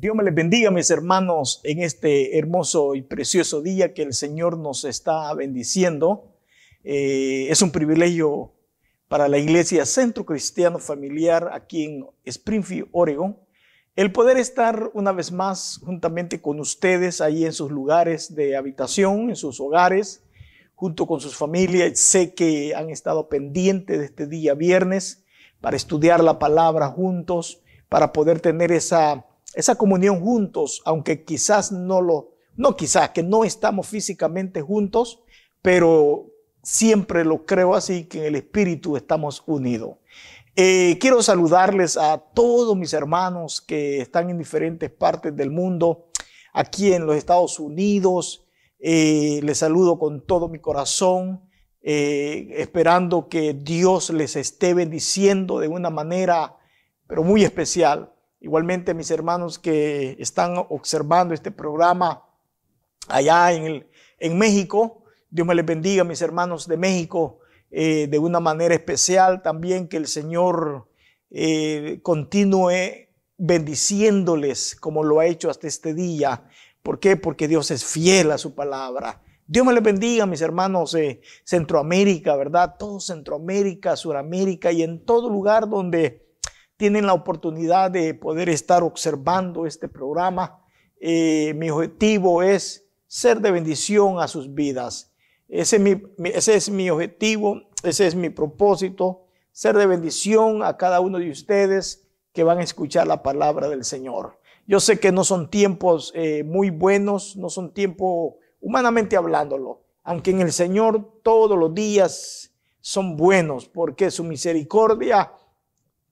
Dios me les bendiga, mis hermanos, en este hermoso y precioso día que el Señor nos está bendiciendo. Es un privilegio para la Iglesia Centro Cristiano Familiar aquí en Springfield, Oregon, el poder estar una vez más juntamente con ustedes ahí en sus lugares de habitación, en sus hogares, junto con sus familias. Sé que han estado pendientes de este día viernes para estudiar la palabra juntos, para poder tener esa comunión juntos, aunque quizás que no estamos físicamente juntos, pero siempre lo creo así, que en el Espíritu estamos unidos. Quiero saludarles a todos mis hermanos que están en diferentes partes del mundo, aquí en los Estados Unidos. Les saludo con todo mi corazón, esperando que Dios les esté bendiciendo de una manera, pero muy especial. Igualmente, mis hermanos que están observando este programa allá en México, Dios me les bendiga, mis hermanos de México, de una manera especial también, que el Señor continúe bendiciéndoles como lo ha hecho hasta este día. ¿Por qué? Porque Dios es fiel a su palabra. Dios me les bendiga, mis hermanos de Centroamérica, ¿verdad? Todo Centroamérica, Suramérica y en todo lugar donde tienen la oportunidad de poder estar observando este programa. Mi objetivo es ser de bendición a sus vidas. Ese es mi objetivo, ese es mi propósito, ser de bendición a cada uno de ustedes que van a escuchar la palabra del Señor. Yo sé que no son tiempos muy buenos, no son tiempos humanamente hablándolo, aunque en el Señor todos los días son buenos, porque su misericordia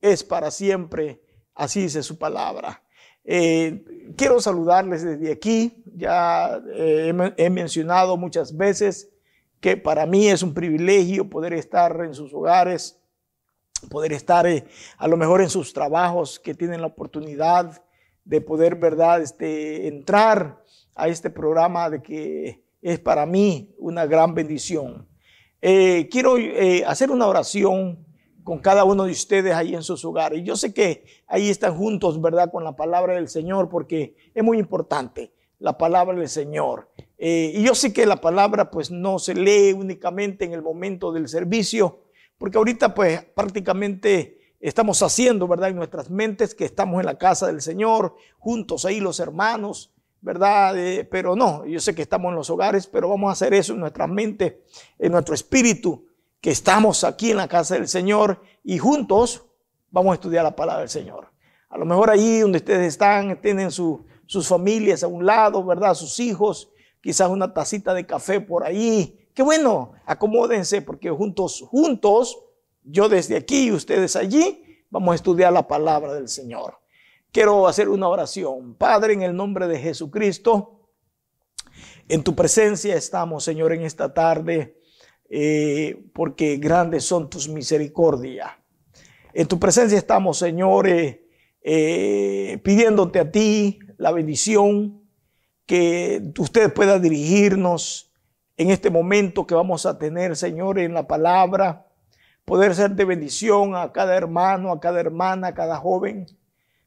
es para siempre, así dice su palabra. Quiero saludarles desde aquí. Ya he mencionado muchas veces que para mí es un privilegio poder estar en sus hogares, poder estar a lo mejor en sus trabajos, que tienen la oportunidad de poder, ¿verdad?, entrar a este programa, de que es para mí una gran bendición. Quiero hacer una oración con cada uno de ustedes ahí en sus hogares. Yo sé que ahí están juntos, ¿verdad?, con la palabra del Señor, porque es muy importante la palabra del Señor. Y yo sé que la palabra pues no se lee únicamente en el momento del servicio, porque ahorita pues prácticamente estamos haciendo, ¿verdad?, en nuestras mentes que estamos en la casa del Señor, juntos ahí los hermanos, ¿verdad? Pero no, yo sé que estamos en los hogares, pero vamos a hacer eso en nuestra mente, en nuestro espíritu, que estamos aquí en la casa del Señor y juntos vamos a estudiar la palabra del Señor. A lo mejor ahí donde ustedes están, tienen sus familias a un lado, ¿verdad? Sus hijos, quizás una tacita de café por ahí. Qué bueno, acomódense, porque juntos, yo desde aquí y ustedes allí, vamos a estudiar la palabra del Señor. Quiero hacer una oración. Padre, en el nombre de Jesucristo, en tu presencia estamos, Señor, en esta tarde, porque grandes son tus misericordias. En tu presencia estamos, Señor, pidiéndote a ti la bendición, que usted pueda dirigirnos en este momento que vamos a tener, Señor, en la palabra, poder ser de bendición a cada hermano, a cada hermana, a cada joven.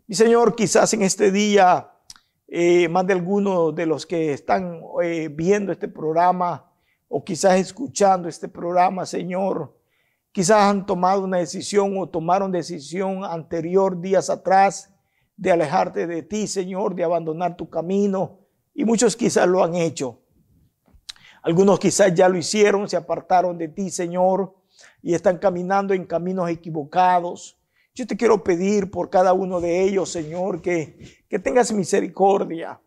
Y Señor, quizás en este día, más de algunos de los que están viendo este programa, o quizás escuchando este programa, Señor, quizás han tomado una decisión o tomaron decisión anterior, días atrás, de alejarte de ti, Señor, de abandonar tu camino, y muchos quizás lo han hecho. Algunos quizás ya lo hicieron, se apartaron de ti, Señor, y están caminando en caminos equivocados. Yo te quiero pedir por cada uno de ellos, Señor, que tengas misericordia,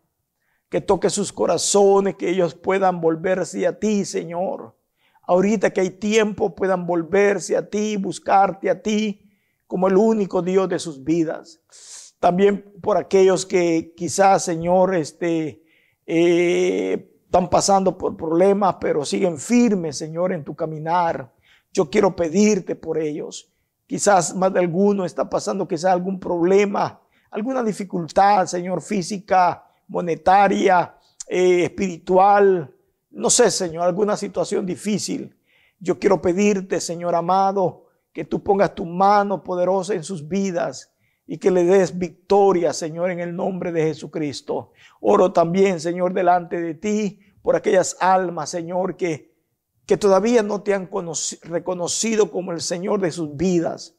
que toque sus corazones, que ellos puedan volverse a ti, Señor. Ahorita que hay tiempo, puedan volverse a ti, buscarte a ti como el único Dios de sus vidas. También por aquellos que quizás, Señor, están pasando por problemas, pero siguen firmes, Señor, en tu caminar. Yo quiero pedirte por ellos. Quizás más de alguno está pasando quizás algún problema, alguna dificultad, Señor, física, monetaria, espiritual, no sé, Señor, alguna situación difícil. Yo quiero pedirte, Señor amado, que tú pongas tu mano poderosa en sus vidas, y que le des victoria, Señor, en el nombre de Jesucristo. Oro también, Señor, delante de ti por aquellas almas, Señor, que todavía no te han reconocido como el Señor de sus vidas,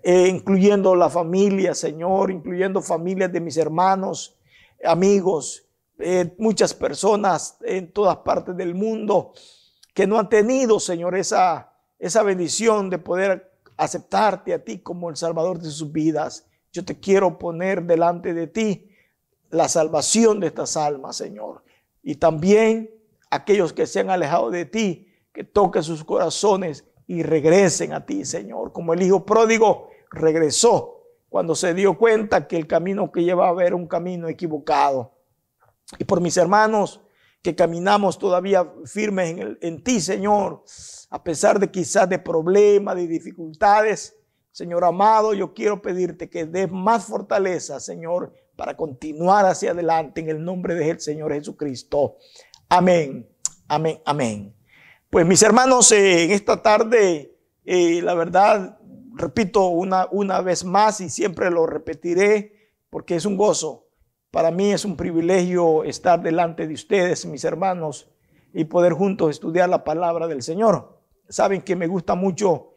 incluyendo la familia, Señor, incluyendo familias de mis hermanos, amigos, muchas personas en todas partes del mundo que no han tenido, Señor, esa bendición de poder aceptarte a ti como el Salvador de sus vidas. Yo te quiero poner delante de ti la salvación de estas almas, Señor. Y también aquellos que se han alejado de ti, que toquen sus corazones y regresen a ti, Señor. Como el hijo pródigo regresó cuando se dio cuenta que el camino que llevaba era un camino equivocado. Y por mis hermanos que caminamos todavía firmes en ti, Señor, a pesar de quizás de problemas, de dificultades, Señor amado, yo quiero pedirte que des más fortaleza, Señor, para continuar hacia adelante en el nombre del Señor Jesucristo. Amén, amén, amén. Pues mis hermanos, en esta tarde, la verdad, repito una vez más y siempre lo repetiré porque es un gozo. Para mí es un privilegio estar delante de ustedes, mis hermanos, y poder juntos estudiar la palabra del Señor. Saben que me gusta mucho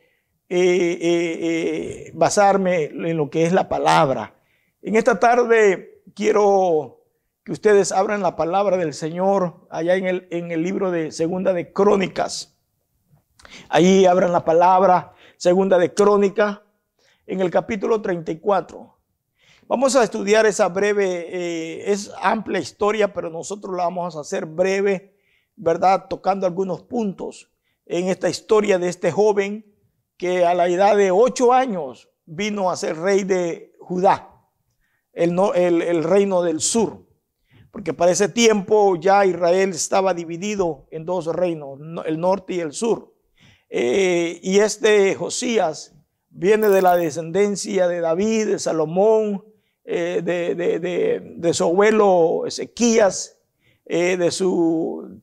basarme en lo que es la palabra. En esta tarde quiero que ustedes abran la palabra del Señor allá en el libro de Segunda de Crónicas. Ahí abran la palabra Segunda de Crónicas en el capítulo 34. Vamos a estudiar esa breve, es amplia historia, pero nosotros la vamos a hacer breve, ¿verdad? Tocando algunos puntos en esta historia de este joven que a la edad de 8 años vino a ser rey de Judá, el reino del sur. Porque para ese tiempo ya Israel estaba dividido en 2 reinos, el norte y el sur. Y este Josías viene de la descendencia de David, de Salomón, de su abuelo Ezequías, de su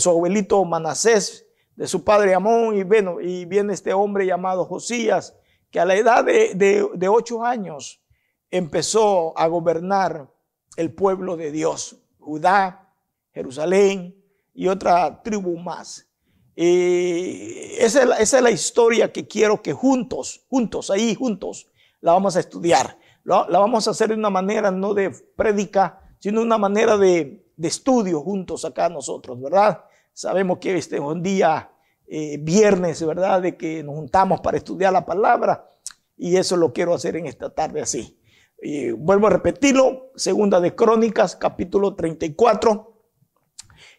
abuelito Manasés, de su padre Amón, y viene este hombre llamado Josías, que a la edad de 8 años empezó a gobernar el pueblo de Dios, Judá, Jerusalén y otra tribu más. Esa es la historia que quiero que juntos, la vamos a estudiar. La vamos a hacer de una manera no de prédica, sino de una manera de estudio juntos acá nosotros, ¿verdad? Sabemos que este es un día viernes, ¿verdad? De que nos juntamos para estudiar la palabra, y eso lo quiero hacer en esta tarde así. Y vuelvo a repetirlo, Segunda de Crónicas, capítulo 34.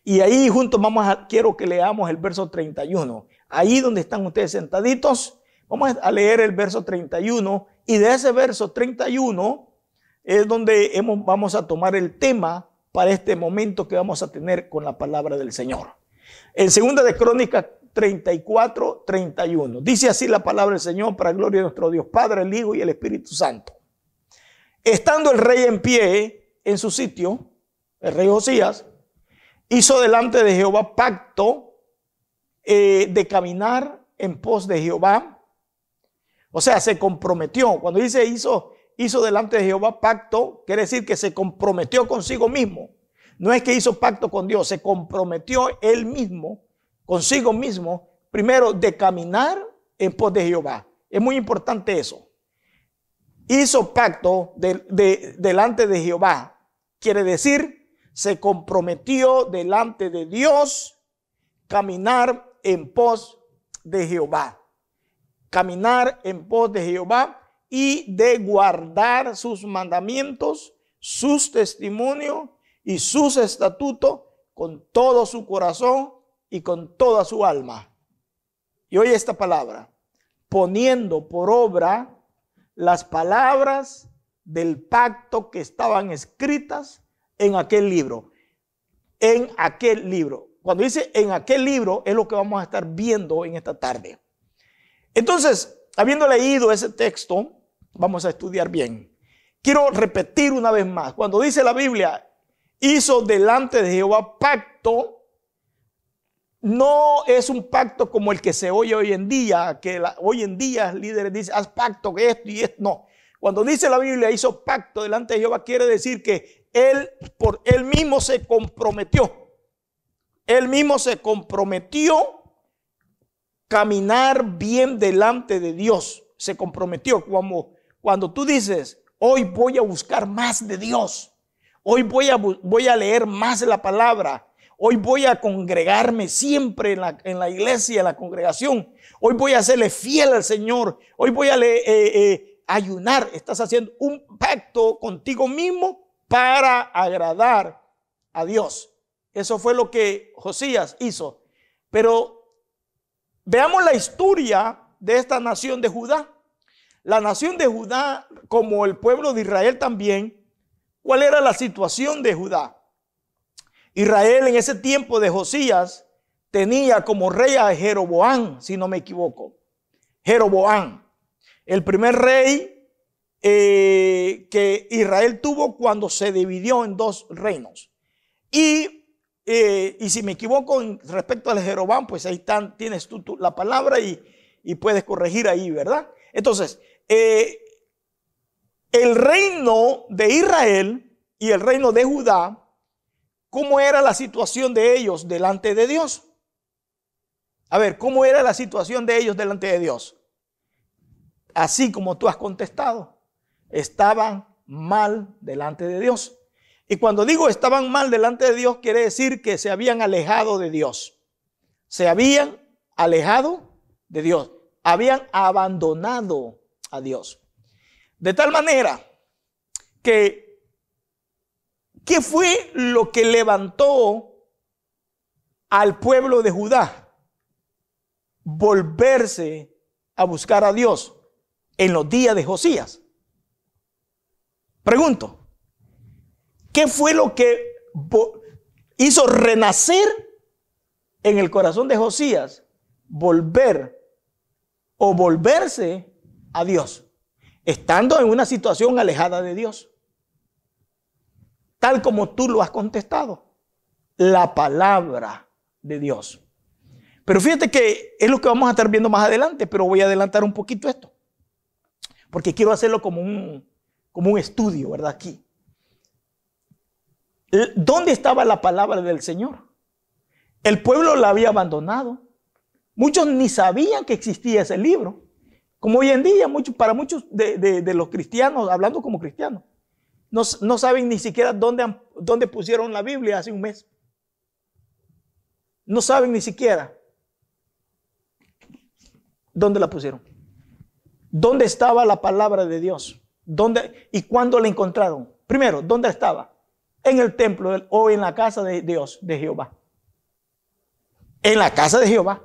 Y ahí juntos quiero que leamos el verso 31. Ahí donde están ustedes sentaditos, vamos a leer el verso 31. Y de ese verso 31 es donde vamos a tomar el tema para este momento que vamos a tener con la palabra del Señor. En Segunda de Crónicas 34, 31. Dice así la palabra del Señor para gloria de nuestro Dios Padre, el Hijo y el Espíritu Santo. Estando el rey en pie en su sitio, el rey Josías hizo delante de Jehová pacto de caminar en pos de Jehová. O sea, se comprometió. Cuando dice hizo delante de Jehová pacto, quiere decir que se comprometió consigo mismo. No es que hizo pacto con Dios, se comprometió él mismo, consigo mismo, primero de caminar en pos de Jehová. Es muy importante eso. Hizo pacto delante de Jehová. Quiere decir, se comprometió delante de Dios caminar en pos de Jehová. Caminar en pos de Jehová y de guardar sus mandamientos, sus testimonios y sus estatutos con todo su corazón y con toda su alma. Y oye esta palabra, poniendo por obra las palabras del pacto que estaban escritas en aquel libro. En aquel libro. Cuando dice en aquel libro es lo que vamos a estar viendo en esta tarde. Entonces, habiendo leído ese texto, vamos a estudiar bien. Quiero repetir una vez más. Cuando dice la Biblia, hizo delante de Jehová pacto, no es un pacto como el que se oye hoy en día, que hoy en día líderes dicen, haz pacto que esto y esto. No, Cuando dice la Biblia hizo pacto delante de Jehová, quiere decir que él mismo se comprometió. Él mismo se comprometió caminar bien delante de Dios. Se comprometió. Cuando tú dices, hoy voy a buscar más de Dios. Hoy voy a leer más la palabra. Hoy voy a congregarme siempre en la iglesia, en la congregación. Hoy voy a serle fiel al Señor. Hoy voy a ayunar. Estás haciendo un pacto contigo mismo para agradar a Dios. Eso fue lo que Josías hizo. Pero veamos la historia de esta nación de Judá. La nación de Judá, como el pueblo de Israel también, ¿cuál era la situación de Judá? Israel en ese tiempo de Josías tenía como rey a Jeroboam, si no me equivoco. Jeroboam, el primer rey que Israel tuvo cuando se dividió en dos reinos. Y si me equivoco respecto al Jeroboam, pues ahí tienes tú la palabra y puedes corregir ahí, ¿verdad? Entonces, el reino de Israel y el reino de Judá, ¿cómo era la situación de ellos delante de Dios? A ver, ¿cómo era la situación de ellos delante de Dios? Así como tú has contestado, estaban mal delante de Dios. Y cuando digo estaban mal delante de Dios, quiere decir que se habían alejado de Dios. Se habían alejado de Dios. Habían abandonado a Dios. De tal manera que ¿qué fue lo que levantó al pueblo de Judá? Volverse a buscar a Dios en los días de Josías. Pregunto, ¿qué fue lo que hizo renacer en el corazón de Josías volverse a Dios, estando en una situación alejada de Dios? Tal como tú lo has contestado, la palabra de Dios. Pero fíjate que es lo que vamos a estar viendo más adelante, pero voy a adelantar un poquito esto, porque quiero hacerlo como un estudio, ¿verdad? Aquí. ¿Dónde estaba la palabra del Señor? El pueblo la había abandonado. Muchos ni sabían que existía ese libro. Como hoy en día, para muchos de los cristianos, hablando como cristianos, no saben ni siquiera dónde pusieron la Biblia hace un mes. No saben ni siquiera dónde la pusieron. ¿Dónde estaba la palabra de Dios? ¿Dónde y cuándo la encontraron? Primero, ¿dónde estaba? En el templo o en la casa de Dios, de Jehová. En la casa de Jehová.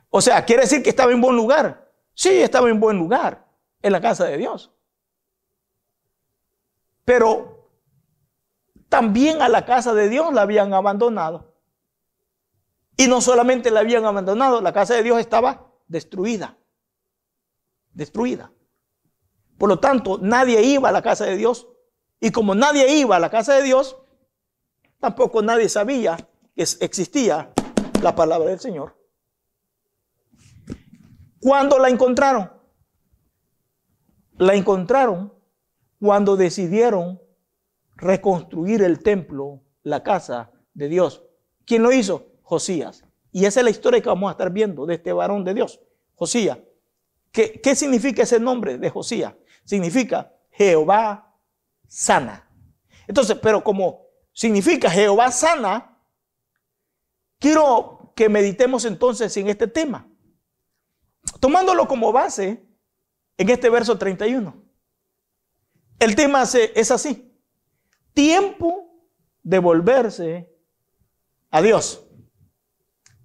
O sea, quiere decir que estaba en buen lugar. Sí, estaba en buen lugar, en la casa de Dios. Pero también a la casa de Dios la habían abandonado. Y no solamente la habían abandonado, la casa de Dios estaba destruida. Destruida. Por lo tanto, nadie iba a la casa de Dios. Y como nadie iba a la casa de Dios, tampoco nadie sabía que existía la palabra del Señor. ¿Cuándo la encontraron? La encontraron cuando decidieron reconstruir el templo, la casa de Dios. ¿Quién lo hizo? Josías. Y esa es la historia que vamos a estar viendo de este varón de Dios, Josías. ¿Qué significa ese nombre de Josías? Significa Jehová sana. Entonces, pero como significa Jehová sana, quiero que meditemos entonces en este tema, tomándolo como base en este verso 31. El tema es así: tiempo de volverse a Dios.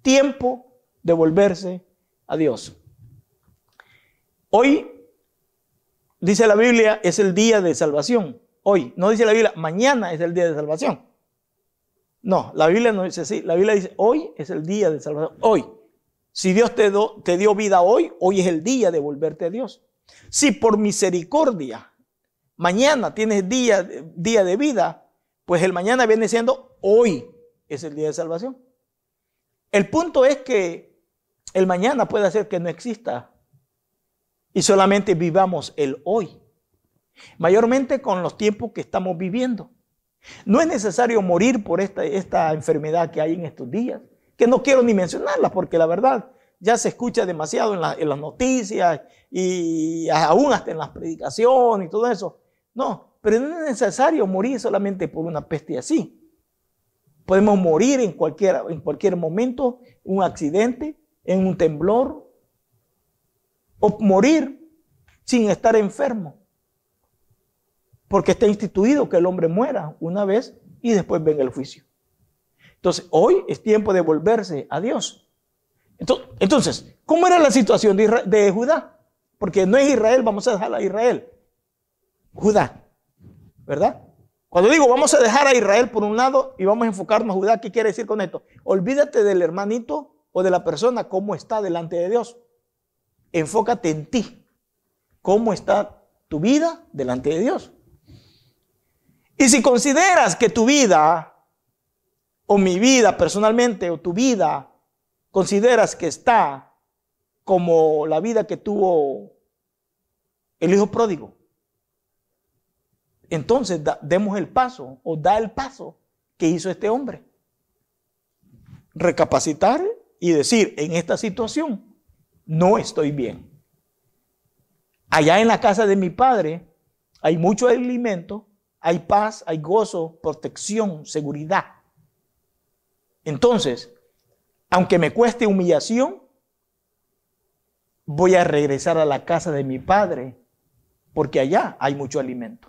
Tiempo de volverse a Dios. Hoy, dice la Biblia, es el día de salvación. Hoy, no dice la Biblia, mañana es el día de salvación. No, la Biblia no dice así. La Biblia dice, hoy es el día de salvación. Hoy. Si Dios te dio vida hoy, hoy es el día de volverte a Dios. Si por misericordia mañana tienes día de vida, pues el mañana viene siendo hoy es el día de salvación. El punto es que el mañana puede hacer que no exista y solamente vivamos el hoy. mayormente con los tiempos que estamos viviendo. No es necesario morir por esta enfermedad que hay en estos días, que no quiero ni mencionarla porque la verdad ya se escucha demasiado en las noticias y aún hasta en las predicaciones y todo eso. No, pero no es necesario morir solamente por una peste así. Podemos morir en cualquier momento, un accidente, en un temblor, o morir sin estar enfermo. Porque está instituido que el hombre muera una vez y después venga el juicio. Entonces, hoy es tiempo de volverse a Dios. Entonces, ¿cómo era la situación de Judá? Porque no es Israel, vamos a dejar a Israel. Judá, ¿verdad? Cuando digo vamos a dejar a Israel por un lado y vamos a enfocarnos a Judá, ¿qué quiere decir con esto? Olvídate del hermanito o de la persona, cómo está delante de Dios. Enfócate en ti. ¿Cómo está tu vida delante de Dios? Y si consideras que tu vida, o mi vida personalmente, o tu vida, consideras que está como la vida que tuvo el hijo pródigo, entonces demos el paso, o da el paso que hizo este hombre. Recapacitar y decir, en esta situación no estoy bien. Allá en la casa de mi padre hay mucho alimento, hay paz, hay gozo, protección, seguridad. Entonces, aunque me cueste humillación, voy a regresar a la casa de mi padre, porque allá hay mucho alimento.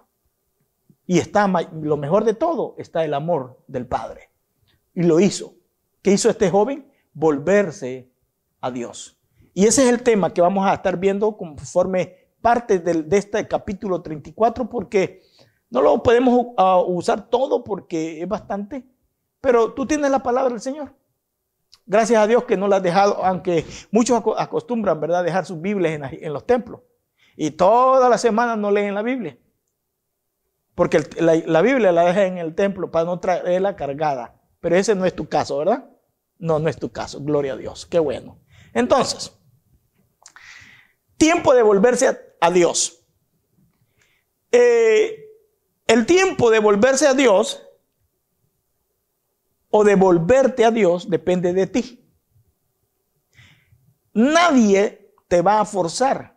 Y está, lo mejor de todo, está el amor del Padre. Y lo hizo. ¿Qué hizo este joven? Volverse a Dios. Y ese es el tema que vamos a estar viendo conforme parte de este capítulo 34, porque no lo podemos usar todo porque es bastante. Pero tú tienes la palabra del Señor. Gracias a Dios que no la has dejado, aunque muchos acostumbran, ¿verdad?, dejar sus Biblias en los templos. Y todas las semanas no leen la Biblia. Porque la Biblia la deja en el templo para no traerla cargada. Pero ese no es tu caso, ¿verdad? No, no es tu caso. Gloria a Dios. Qué bueno. Entonces, tiempo de volverse a Dios. El tiempo de volverse a Dios o de volverte a Dios depende de ti. Nadie te va a forzar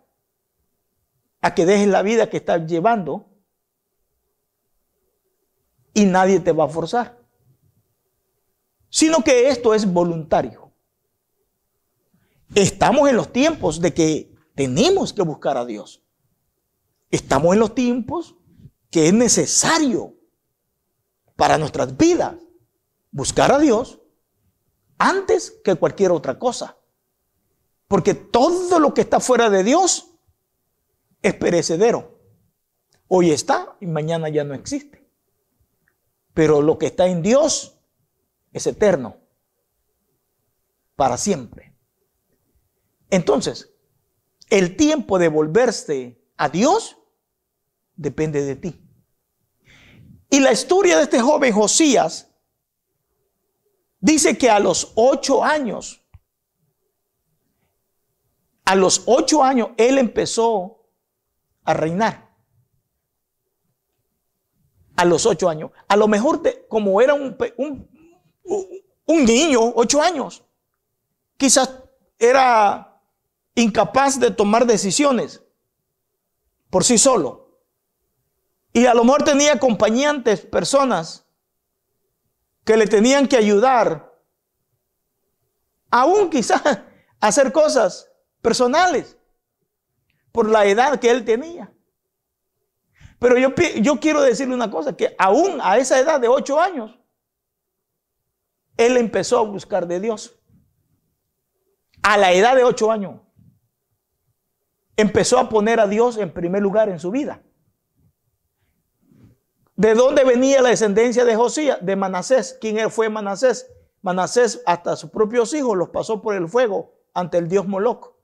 a que dejes la vida que estás llevando. Y nadie te va a forzar. Sino que esto es voluntario. Estamos en los tiempos de que tenemos que buscar a Dios. Estamos en los tiempos que es necesario para nuestras vidas buscar a Dios antes que cualquier otra cosa. Porque todo lo que está fuera de Dios es perecedero. Hoy está y mañana ya no existe. Pero lo que está en Dios es eterno, para siempre. Entonces, el tiempo de volverse a Dios depende de ti. Y la historia de este joven Josías dice que a los 8 años, él empezó a reinar. A los 8 años. A lo mejor como era un niño, 8 años, quizás era incapaz de tomar decisiones por sí solo. Y a lo mejor tenía acompañantes, personas que le tenían que ayudar, aún quizás a hacer cosas personales por la edad que él tenía. Pero yo quiero decirle una cosa, que aún a esa edad de 8 años, él empezó a buscar de Dios. A la edad de 8 años, empezó a poner a Dios en primer lugar en su vida. ¿De dónde venía la descendencia de Josías? De Manasés. ¿Quién fue Manasés? Manasés hasta sus propios hijos los pasó por el fuego ante el dios Moloc.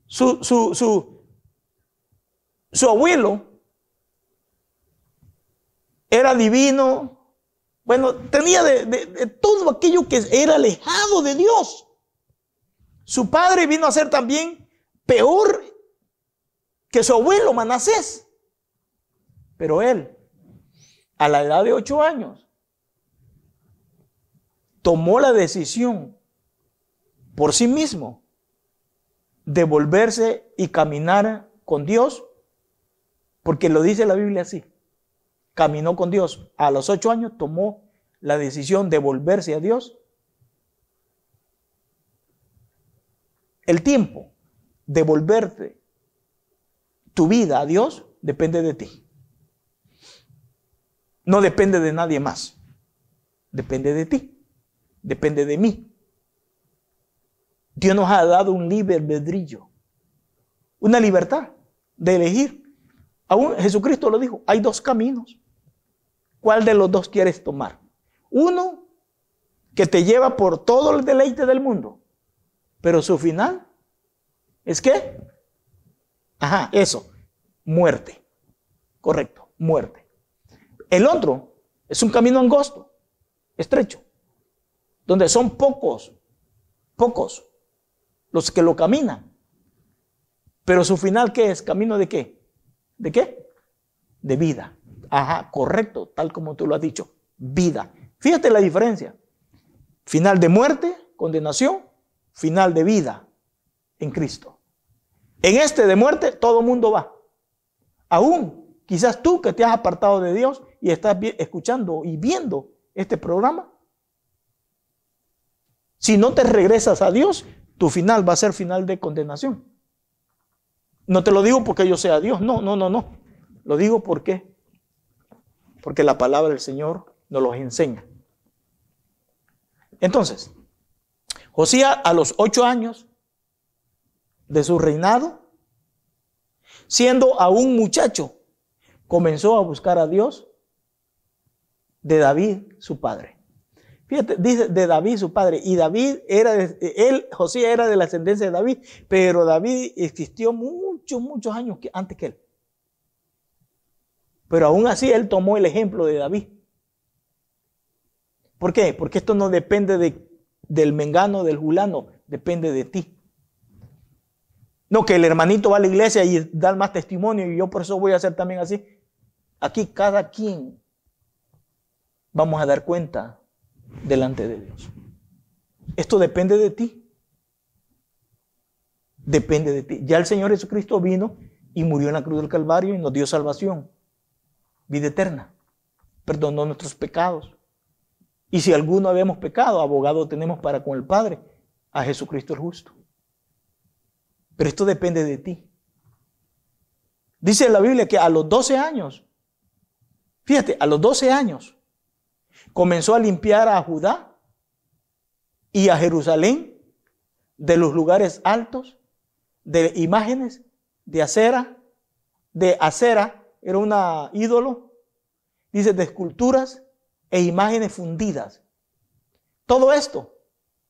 Su abuelo era divino, bueno, tenía de todo aquello que era alejado de Dios. Su padre vino a ser también peor que su abuelo Manasés. Pero él, a la edad de 8 años, tomó la decisión por sí mismo de volverse y caminar con Dios, porque lo dice la Biblia así. Caminó con Dios. A los 8 años tomó la decisión de volverse a Dios. El tiempo de volverte tu vida a Dios depende de ti. No depende de nadie más. Depende de ti. Depende de mí. Dios nos ha dado un libre albedrío, una libertad de elegir. Aún Jesucristo lo dijo, hay 2 caminos. ¿Cuál de los 2 quieres tomar? Uno que te lleva por todo el deleite del mundo, pero su final es ¿qué? Eso, muerte. Correcto, muerte. El otro es un camino angosto, estrecho, donde son pocos los que lo caminan. Pero su final, ¿qué es? ¿Camino de qué? ¿De qué? De vida. Correcto, tal como tú lo has dicho. Vida. Fíjate la diferencia. Final de muerte, condenación, final de vida en Cristo. En este de muerte todo mundo va. Aún quizás tú que te has apartado de Dios y estás escuchando y viendo este programa, si no te regresas a Dios, tu final va a ser final de condenación. No te lo digo porque yo sea Dios, no. Lo digo porque la palabra del Señor nos los enseña. Entonces, Josías a los 8 años de su reinado, siendo aún muchacho, comenzó a buscar a Dios de David, su padre. Fíjate, dice de David, su padre. Y David Josías era de la ascendencia de David, pero David existió muchos años antes que él. Pero aún así él tomó el ejemplo de David. ¿Por qué? Porque esto no depende del mengano, del fulano, depende de ti. No, que el hermanito va a la iglesia y da más testimonio y yo por eso voy a hacer también así. Aquí cada quien vamos a dar cuenta delante de Dios. Esto depende de ti. Depende de ti. Ya el Señor Jesucristo vino y murió en la cruz del Calvario y nos dio salvación, vida eterna. Perdonó nuestros pecados. Y si alguno habemos pecado, abogado tenemos para con el Padre, a Jesucristo el justo. Pero esto depende de ti. Dice la Biblia que a los 12 años, fíjate, a los 12 años, comenzó a limpiar a Judá y a Jerusalén de los lugares altos, de imágenes, de acera. De acera era un ídolo, dice, de esculturas e imágenes fundidas. Todo esto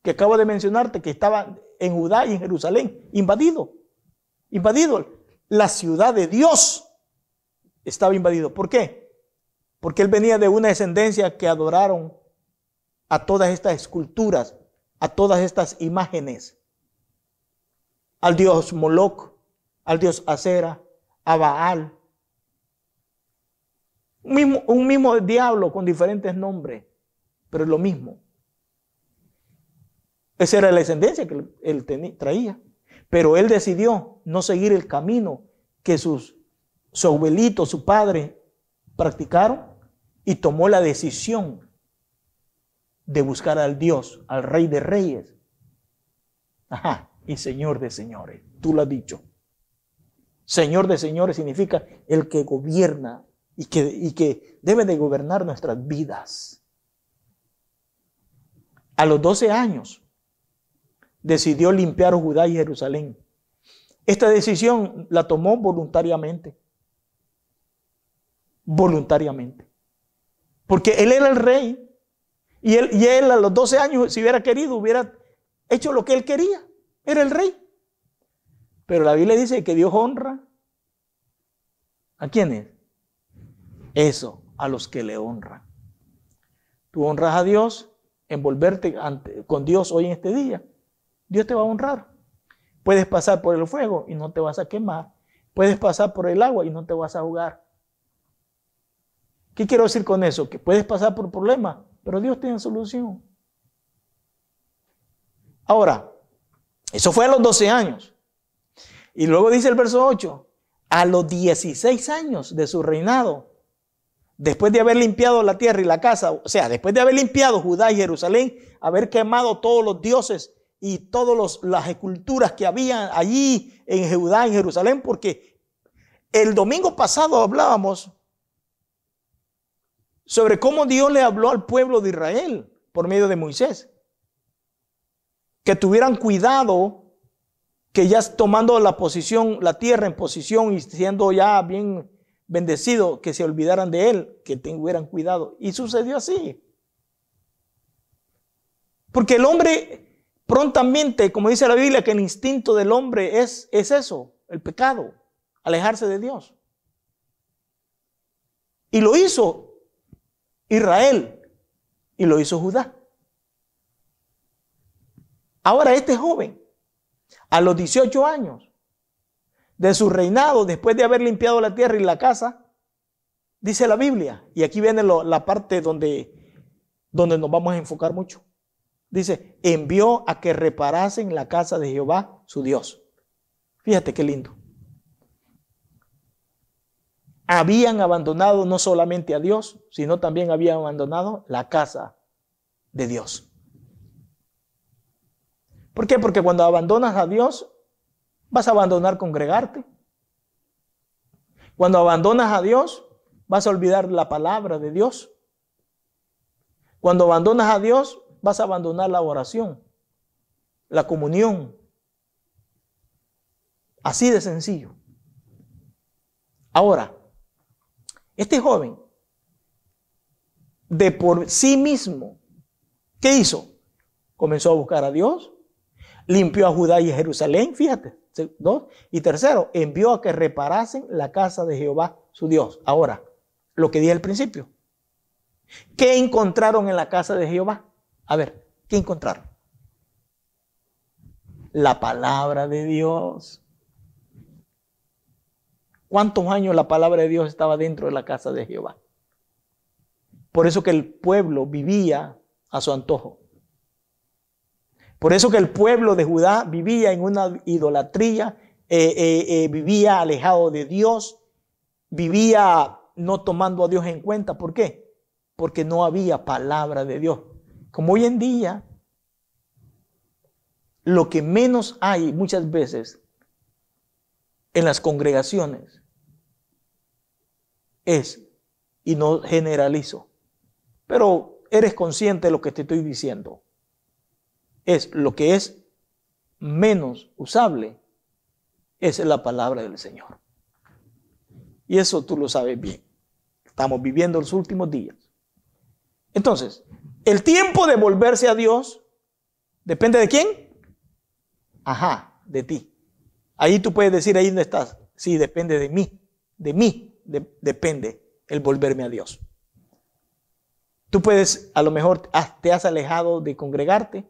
que acabo de mencionarte, que estaba en Judá y en Jerusalén, invadido. La ciudad de Dios estaba invadido. ¿Por qué? Porque él venía de una descendencia que adoraron a todas estas esculturas, a todas estas imágenes, al dios Moloc, al dios Acera, a Baal. Un mismo diablo con diferentes nombres, pero es lo mismo. Esa era la descendencia que él traía. Pero él decidió no seguir el camino que su abuelito, su padre, practicaron y tomó la decisión de buscar al Dios, al Rey de Reyes. Y Señor de señores. Tú lo has dicho. Señor de señores significa el que gobierna y que debe de gobernar nuestras vidas. A los 12 años decidió limpiar Judá y Jerusalén. Esta decisión la tomó voluntariamente. Voluntariamente. Porque él era el rey. Y él a los 12 años, si hubiera querido, hubiera hecho lo que él quería. Era el rey. Pero la Biblia dice que Dios honra. ¿A quiénes? Eso, a los que le honran. Tú honras a Dios, envolverte con Dios hoy en este día. Dios te va a honrar. Puedes pasar por el fuego y no te vas a quemar, puedes pasar por el agua y no te vas a ahogar. ¿Qué quiero decir con eso? Que puedes pasar por problemas, pero Dios tiene solución. Ahora, eso fue a los 12 años. Y luego dice el verso 8, a los 16 años de su reinado, después de haber limpiado la tierra y la casa, o sea, después de haber limpiado Judá y Jerusalén, haber quemado todos los dioses y todas las esculturas que había allí en Judá y Jerusalén, porque el domingo pasado hablábamos sobre cómo Dios le habló al pueblo de Israel por medio de Moisés. Que tuvieran cuidado, que ya tomando la tierra en posición y siendo ya bien bendecido, que se olvidaran de él, que tuvieran cuidado. Y sucedió así. Porque el hombre prontamente, como dice la Biblia, que el instinto del hombre es eso, el pecado, alejarse de Dios. Y lo hizo Israel y lo hizo Judá. Ahora este joven, a los 18 años de su reinado, después de haber limpiado la tierra y la casa, dice la Biblia, y aquí viene la parte donde nos vamos a enfocar mucho. Dice, envió a que reparasen la casa de Jehová, su Dios. Fíjate qué lindo. Habían abandonado no solamente a Dios, sino también habían abandonado la casa de Dios. ¿Por qué? Porque cuando abandonas a Dios, vas a abandonar congregarte. Cuando abandonas a Dios, vas a olvidar la palabra de Dios. Cuando abandonas a Dios, vas a abandonar la oración, la comunión. Así de sencillo. Ahora, este joven, de por sí mismo, ¿qué hizo? Comenzó a buscar a Dios. Limpió a Judá y a Jerusalén, fíjate. 2. Y tercero, envió a que reparasen la casa de Jehová, su Dios. Ahora, lo que dije al principio. ¿Qué encontraron en la casa de Jehová? A ver, ¿qué encontraron? La palabra de Dios. ¿Cuántos años la palabra de Dios estaba dentro de la casa de Jehová? Por eso que el pueblo vivía a su antojo. Por eso que el pueblo de Judá vivía en una idolatría, vivía alejado de Dios, vivía no tomando a Dios en cuenta. ¿Por qué? Porque no había palabra de Dios. Como hoy en día, lo que menos hay muchas veces en las congregaciones es, y no generalizo, pero eres consciente de lo que te estoy diciendo, es lo que es menos usable, es la palabra del Señor. Y eso tú lo sabes bien. Estamos viviendo los últimos días. Entonces, el tiempo de volverse a Dios depende de quién. Ajá, de ti. Ahí tú puedes decir, ahí donde estás, sí, depende de mí. De mí depende el volverme a Dios. Tú puedes, a lo mejor te has alejado de congregarte.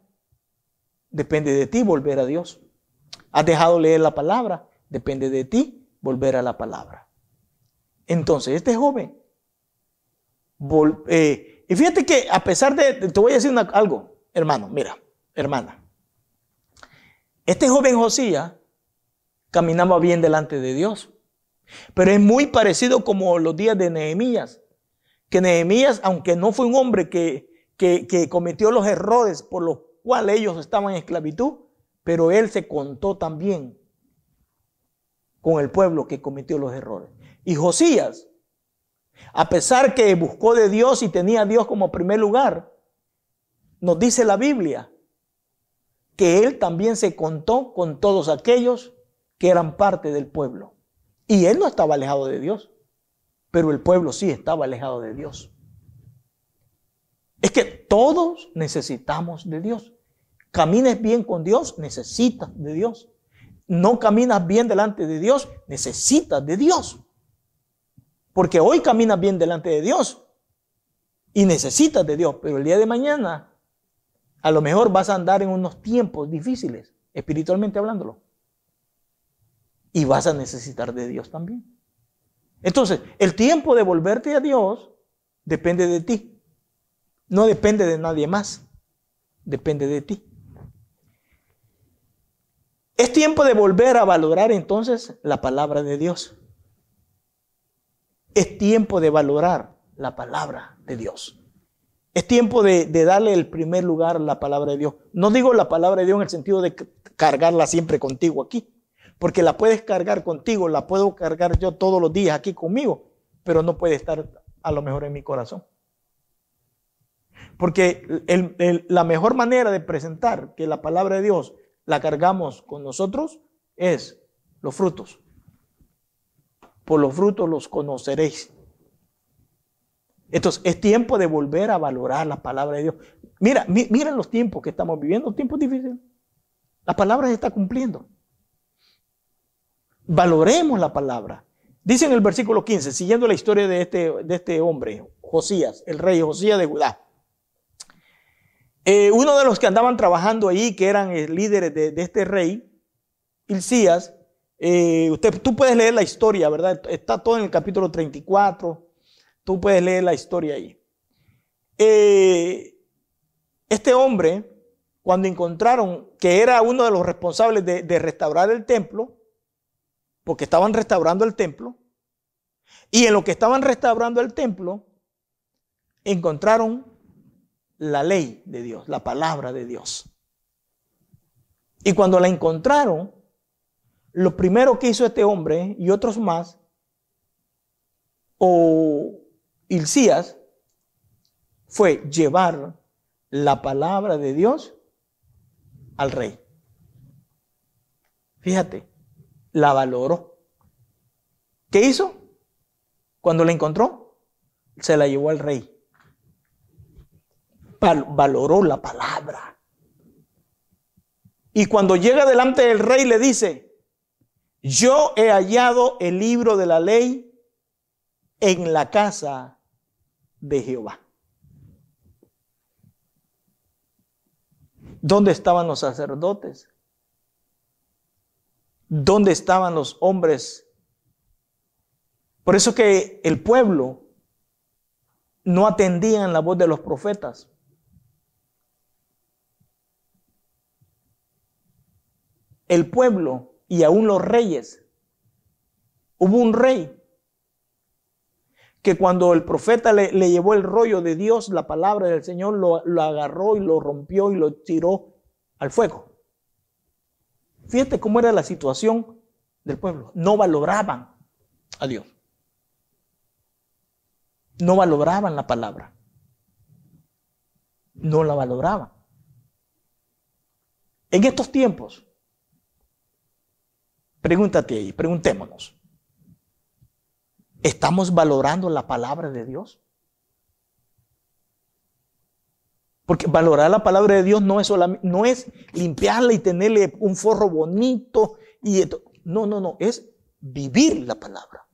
Depende de ti volver a Dios. Has dejado leer la palabra. Depende de ti volver a la palabra. Entonces, este joven, y fíjate que a pesar de, te voy a decir algo, hermano, mira, hermana. Este joven Josías caminaba bien delante de Dios. Pero es muy parecido como los días de Nehemías. Que Nehemías, aunque no fue un hombre que cometió los errores por los cuales ellos estaban en esclavitud, pero él se contó también con el pueblo que cometió los errores. Y Josías, a pesar que buscó de Dios y tenía a Dios como primer lugar, nos dice la Biblia que él también se contó con todos aquellos que eran parte del pueblo. Y él no estaba alejado de Dios, pero el pueblo sí estaba alejado de Dios. Es que todos necesitamos de Dios. Camines bien con Dios, necesitas de Dios. No caminas bien delante de Dios, necesitas de Dios. Porque hoy caminas bien delante de Dios y necesitas de Dios, pero el día de mañana a lo mejor vas a andar en unos tiempos difíciles, espiritualmente hablándolo. y vas a necesitar de Dios también. Entonces, el tiempo de volverte a Dios depende de ti. No depende de nadie más. Depende de ti. Es tiempo de volver a valorar entonces la palabra de Dios. Es tiempo de valorar la palabra de Dios. Es tiempo de darle el primer lugar a la palabra de Dios. No digo la palabra de Dios en el sentido de cargarla siempre contigo aquí. Porque la puedes cargar contigo, la puedo cargar yo todos los días aquí conmigo, pero no puede estar a lo mejor en mi corazón. Porque la mejor manera de presentar que la palabra de Dios la cargamos con nosotros es los frutos. Por los frutos los conoceréis. Entonces es tiempo de volver a valorar la palabra de Dios. Mira los tiempos que estamos viviendo, tiempos difíciles. La palabra se está cumpliendo. Valoremos la palabra. Dice en el versículo 15, siguiendo la historia de este hombre, Josías, el rey Josías de Judá. Uno de los que andaban trabajando ahí, que eran líderes de este rey, Hilcías, tú puedes leer la historia, ¿verdad? Está todo en el capítulo 34. Tú puedes leer la historia ahí. Este hombre, cuando encontraron que era uno de los responsables de restaurar el templo, porque estaban restaurando el templo, y en lo que estaban restaurando el templo, encontraron la ley de Dios, la palabra de Dios. Y cuando la encontraron, lo primero que hizo este hombre y otros más, o Hilcías, fue llevar la palabra de Dios al rey. Fíjate. La valoró. ¿Qué hizo? Cuando la encontró, se la llevó al rey. Valoró la palabra. Y cuando llega delante del rey le dice, yo he hallado el libro de la ley en la casa de Jehová. ¿Dónde estaban los sacerdotes? ¿Dónde estaban los hombres? Por eso que el pueblo no atendían la voz de los profetas. El pueblo y aún los reyes. Hubo un rey que cuando el profeta le llevó el rollo de Dios, la palabra del Señor, lo agarró y lo rompió y lo tiró al fuego. Fíjate cómo era la situación del pueblo. No valoraban a Dios. No valoraban la palabra. No la valoraban. En estos tiempos, pregúntate ahí, preguntémonos. ¿Estamos valorando la palabra de Dios? Porque valorar la palabra de Dios no es limpiarla y tenerle un forro bonito. No, es vivir la palabra.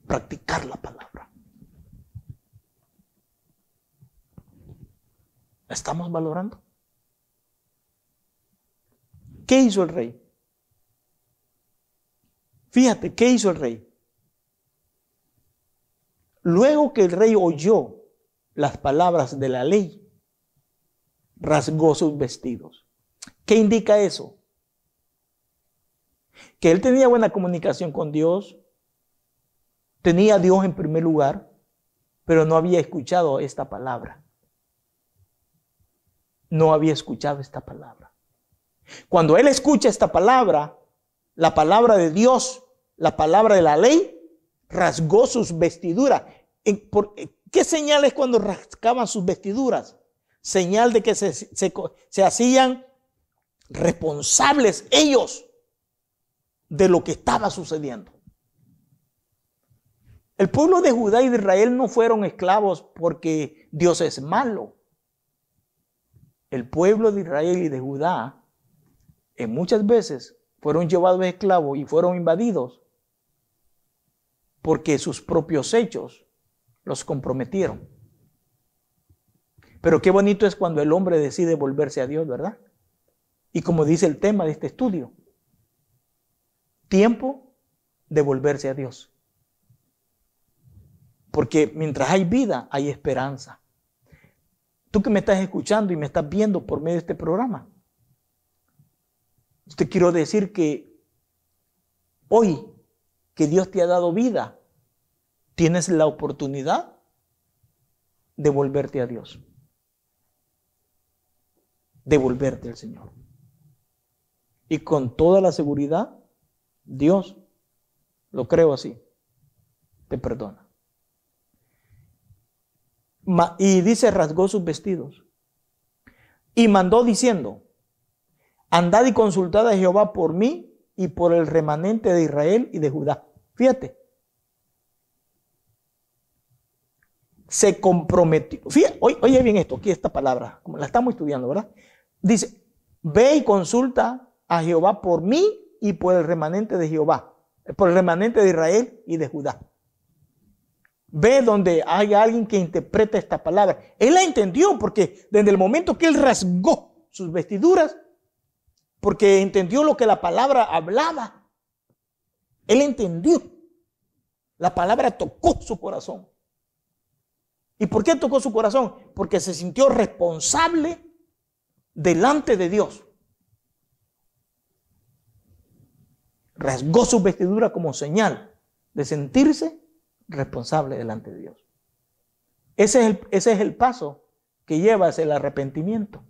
Practicar la palabra. ¿La estamos valorando? ¿Qué hizo el rey? Fíjate, ¿qué hizo el rey? Luego que el rey oyó las palabras de la ley, rasgó sus vestidos. ¿Qué indica eso? Que él tenía buena comunicación con Dios, tenía a Dios en primer lugar, pero no había escuchado esta palabra. No había escuchado esta palabra. Cuando él escucha esta palabra, la palabra de Dios, la palabra de la ley, rasgó sus vestiduras. ¿Qué señal es cuando rascaban sus vestiduras? Señal de que se hacían responsables ellos de lo que estaba sucediendo. El pueblo de Judá y de Israel no fueron esclavos porque Dios es malo. El pueblo de Israel y de Judá muchas veces fueron llevados esclavos y fueron invadidos porque sus propios hechos los comprometieron. Pero qué bonito es cuando el hombre decide volverse a Dios, ¿verdad? Y como dice el tema de este estudio, tiempo de volverse a Dios. Porque mientras hay vida, hay esperanza. Tú que me estás escuchando y me estás viendo por medio de este programa, te quiero decir que hoy que Dios te ha dado vida, tienes la oportunidad de volverte a Dios, de volverte al Señor. Y con toda la seguridad, Dios, lo creo así, te perdona. Y dice, rasgó sus vestidos y mandó diciendo, andad y consultad a Jehová por mí y por el remanente de Israel y de Judá. Fíjate. Se comprometió. Fíjate, oye bien esto, aquí esta palabra, como la estamos estudiando, ¿verdad? Dice, ve y consulta a Jehová por mí y por el remanente de Jehová, por el remanente de Israel y de Judá. Ve donde hay alguien que interpreta esta palabra. Él la entendió porque desde el momento que él rasgó sus vestiduras, porque entendió lo que la palabra hablaba, él entendió. La palabra tocó su corazón. ¿Y por qué tocó su corazón? Porque se sintió responsable delante de Dios. Rasgó su vestidura como señal de sentirse responsable delante de Dios. Ese es el paso que lleva hacia el arrepentimiento.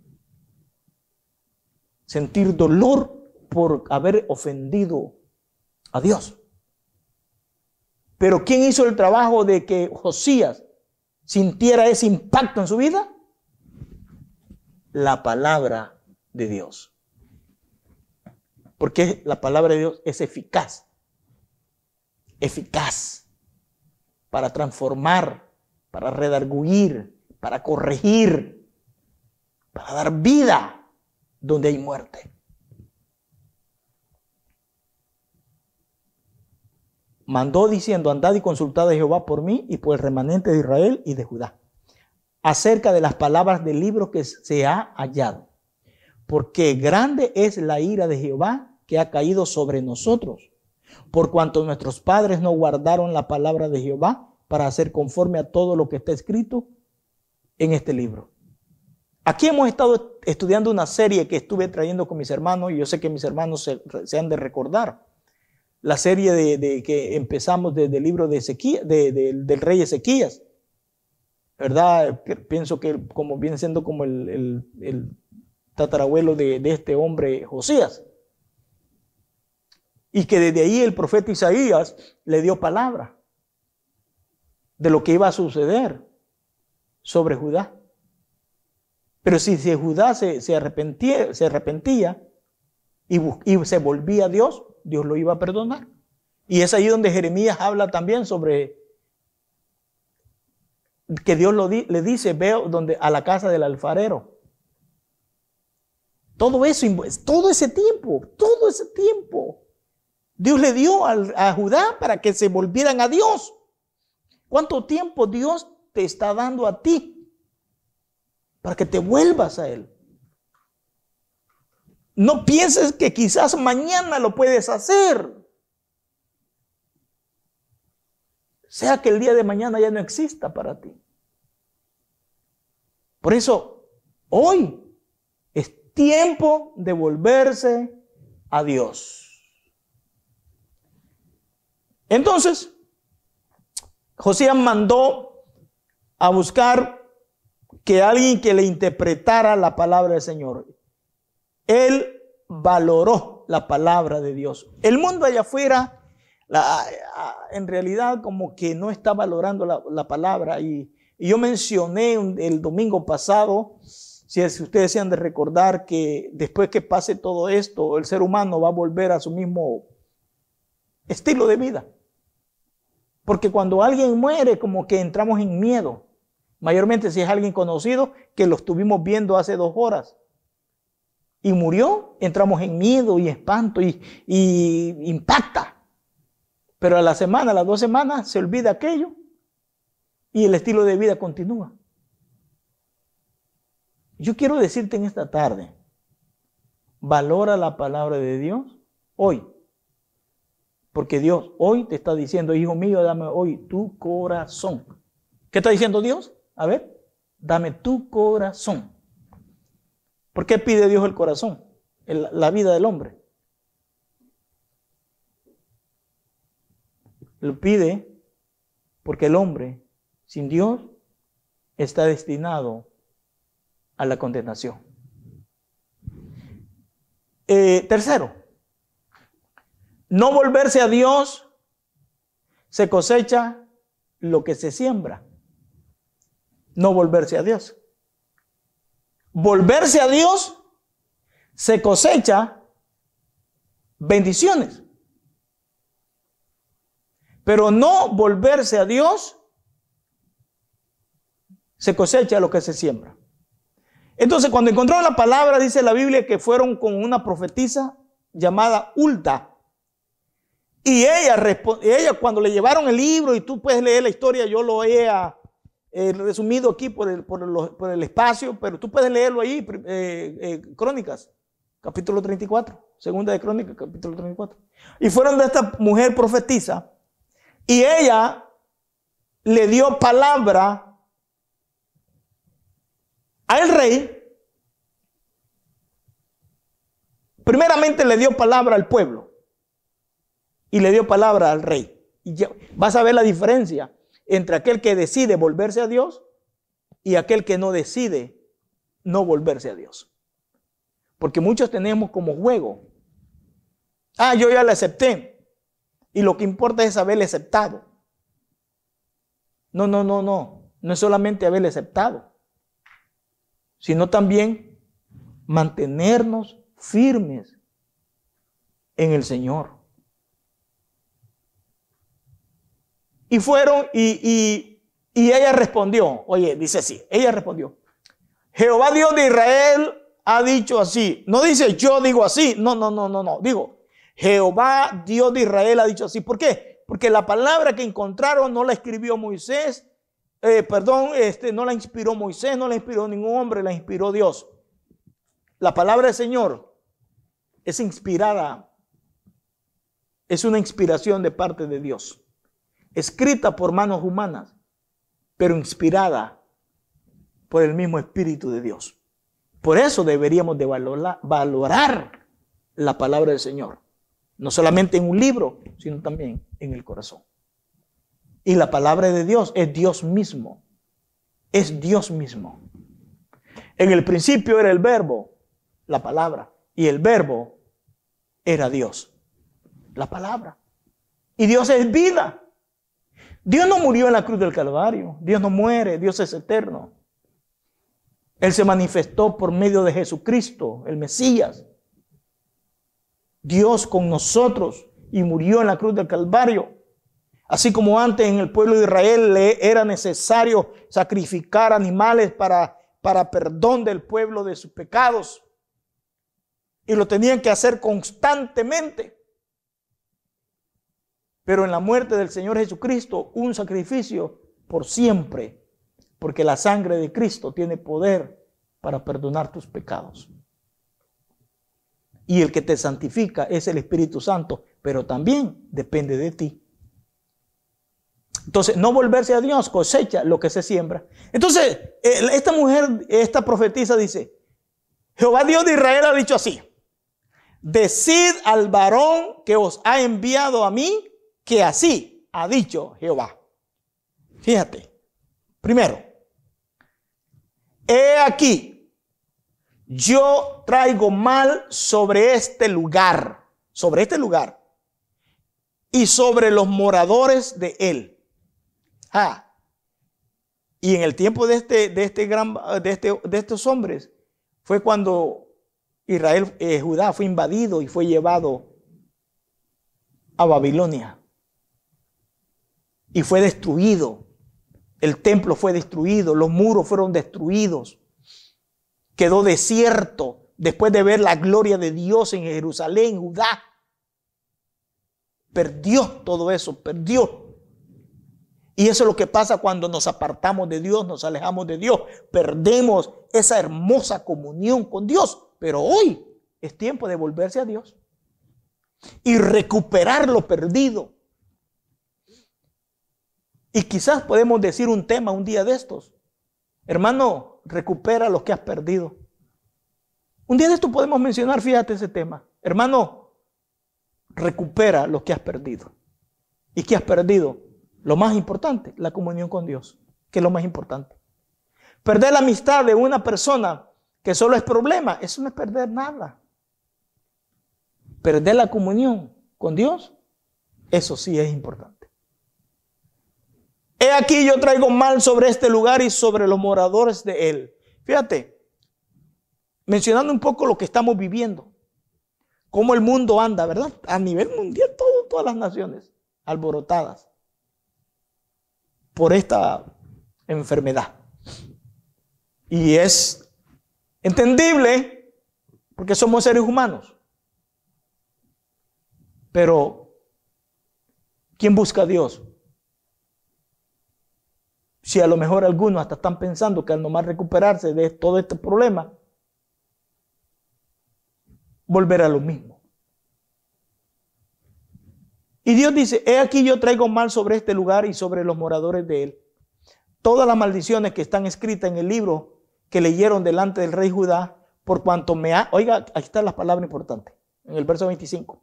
Sentir dolor por haber ofendido a Dios. Pero ¿quién hizo el trabajo de que Josías sintiera ese impacto en su vida? La palabra de Dios. Porque la palabra de Dios es eficaz. Eficaz para transformar, para redarguir, para corregir, para dar vida donde hay muerte. Mandó diciendo, andad y consultad a Jehová por mí y por el remanente de Israel y de Judá, acerca de las palabras del libro que se ha hallado. Porque grande es la ira de Jehová que ha caído sobre nosotros, por cuanto nuestros padres no guardaron la palabra de Jehová para hacer conforme a todo lo que está escrito en este libro. Aquí hemos estado estudiando una serie que estuve trayendo con mis hermanos, y yo sé que mis hermanos se han de recordar. La serie de que empezamos desde el libro de del rey Ezequías, ¿verdad? Pienso que como viene siendo como el tatarabuelo de este hombre Josías. Y que desde ahí el profeta Isaías le dio palabra de lo que iba a suceder sobre Judá. Pero si Judá se arrepentía y se volvía a Dios, Dios lo iba a perdonar. Y es ahí donde Jeremías habla también sobre que Dios le dice, veo a la casa del alfarero. Todo ese tiempo, Dios le dio a Judá para que se volvieran a Dios. ¿Cuánto tiempo Dios te está dando a ti para que te vuelvas a Él? No pienses que quizás mañana lo puedes hacer. Sea que el día de mañana ya no exista para ti. Por eso, hoy es tiempo de volverse a Dios. Entonces, Josías mandó a buscar que alguien que le interpretara la palabra del Señor. Él valoró la palabra de Dios. El mundo allá afuera, en realidad, como que no está valorando la palabra. Y yo mencioné el domingo pasado, si ustedes se han de recordar, que después que pase todo esto, el ser humano va a volver a su mismo estilo de vida. Porque cuando alguien muere, como que entramos en miedo. Mayormente si es alguien conocido, que lo estuvimos viendo hace 2 horas. Y murió, entramos en miedo y espanto y impacta. Pero a la semana, a las 2 semanas, se olvida aquello y el estilo de vida continúa. Yo quiero decirte en esta tarde, valora la palabra de Dios hoy. Porque Dios hoy te está diciendo, hijo mío, dame hoy tu corazón. ¿Qué está diciendo Dios? A ver, dame tu corazón. ¿Por qué pide Dios el corazón? La vida del hombre. Lo pide porque el hombre sin Dios está destinado a la condenación. Tercero, no volverse a Dios, se cosecha lo que se siembra. No volverse a Dios. Volverse a Dios, se cosecha bendiciones. Pero no volverse a Dios, se cosecha lo que se siembra. Entonces, cuando encontraron la palabra, dice la Biblia que fueron con una profetisa llamada Hulda. Y ella cuando le llevaron el libro, y tú puedes leer la historia, yo lo he resumido aquí por el espacio, pero tú puedes leerlo ahí, Crónicas, capítulo 34, segunda de Crónicas, capítulo 34. Y fueron de esta mujer profetisa, y ella le dio palabra al rey. Primeramente le dio palabra al pueblo y le dio palabra al rey. Y ya vas a ver la diferencia entre aquel que decide volverse a Dios y aquel que no decide no volverse a Dios. Porque muchos tenemos como juego: yo ya le acepté, y lo que importa es haberle aceptado. No es solamente haberle aceptado, sino también mantenernos firmes en el Señor. Y fueron y ella respondió, dice así, ella respondió: Jehová Dios de Israel ha dicho así. No dice yo digo así, no, digo Jehová Dios de Israel ha dicho así. ¿Por qué? Porque la palabra que encontraron no la escribió Moisés, no la inspiró Moisés, no la inspiró ningún hombre, la inspiró Dios. La palabra del Señor es inspirada, es una inspiración de parte de Dios, escrita por manos humanas, pero inspirada por el mismo Espíritu de Dios. Por eso deberíamos de valorar la palabra del Señor, no solamente en un libro, sino también en el corazón. Y la palabra de Dios es Dios mismo, es Dios mismo. En el principio era el verbo, la palabra, y el verbo era Dios, la palabra. Y Dios es vida. Dios no murió en la cruz del Calvario, Dios no muere, Dios es eterno. Él se manifestó por medio de Jesucristo, el Mesías, Dios con nosotros, y murió en la cruz del Calvario. Así como antes en el pueblo de Israel le era necesario sacrificar animales para perdón del pueblo de sus pecados, y lo tenían que hacer constantemente. Pero en la muerte del Señor Jesucristo, un sacrificio por siempre, porque la sangre de Cristo tiene poder para perdonar tus pecados. Y el que te santifica es el Espíritu Santo, pero también depende de ti. Entonces, no volverse a Dios, cosecha lo que se siembra. Entonces, esta mujer, esta profetisa dice: Jehová Dios de Israel ha dicho así: decid al varón que os ha enviado a mí, que así ha dicho Jehová. Fíjate, primero, he aquí, yo traigo mal sobre este lugar, y sobre los moradores de él. Y en el tiempo de estos hombres fue cuando Judá fue invadido y fue llevado a Babilonia. Y fue destruido. El templo fue destruido. Los muros fueron destruidos. Quedó desierto después de ver la gloria de Dios en Jerusalén, Judá. Perdió todo eso, perdió. Y eso es lo que pasa cuando nos apartamos de Dios, nos alejamos de Dios. Perdemos esa hermosa comunión con Dios. Pero hoy es tiempo de volverse a Dios. y recuperar lo perdido. Y quizás podemos decir un tema un día de estos. Hermano, recupera lo que has perdido. Un día de estos podemos mencionar, fíjate ese tema. Hermano, recupera lo que has perdido. ¿Y qué has perdido? Lo más importante, la comunión con Dios, que es lo más importante. Perder la amistad de una persona que solo es problema, eso no es perder nada. Perder la comunión con Dios, eso sí es importante. He aquí yo traigo mal sobre este lugar y sobre los moradores de él. Fíjate, mencionando un poco lo que estamos viviendo, cómo el mundo anda, ¿verdad? A nivel mundial, todas las naciones alborotadas por esta enfermedad. Y es entendible porque somos seres humanos. Pero, ¿quién busca a Dios? Si a lo mejor algunos hasta están pensando que al nomás recuperarse de todo este problema, volverá a lo mismo. Y Dios dice, he aquí yo traigo mal sobre este lugar y sobre los moradores de él. Todas las maldiciones que están escritas en el libro que leyeron delante del rey Judá, por cuanto me ha... Oiga, aquí está la palabra importante, en el verso 25.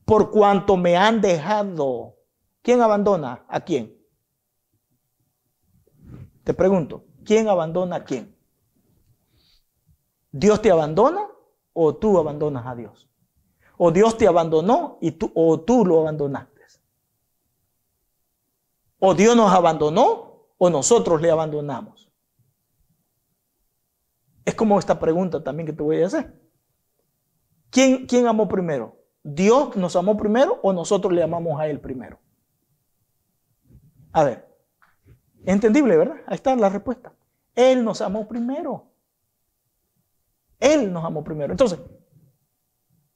Por cuanto me han dejado. ¿Quién abandona a quién? Te pregunto, ¿quién abandona a quién? ¿Dios te abandona o tú abandonas a Dios? ¿O Dios te abandonó o tú lo abandonaste? ¿O Dios nos abandonó o nosotros le abandonamos? Es como esta pregunta también que te voy a hacer. ¿Quién amó primero? ¿Dios nos amó primero o nosotros le amamos a Él primero? A ver, es entendible, ¿verdad? Ahí está la respuesta. Él nos amó primero. Él nos amó primero. Entonces,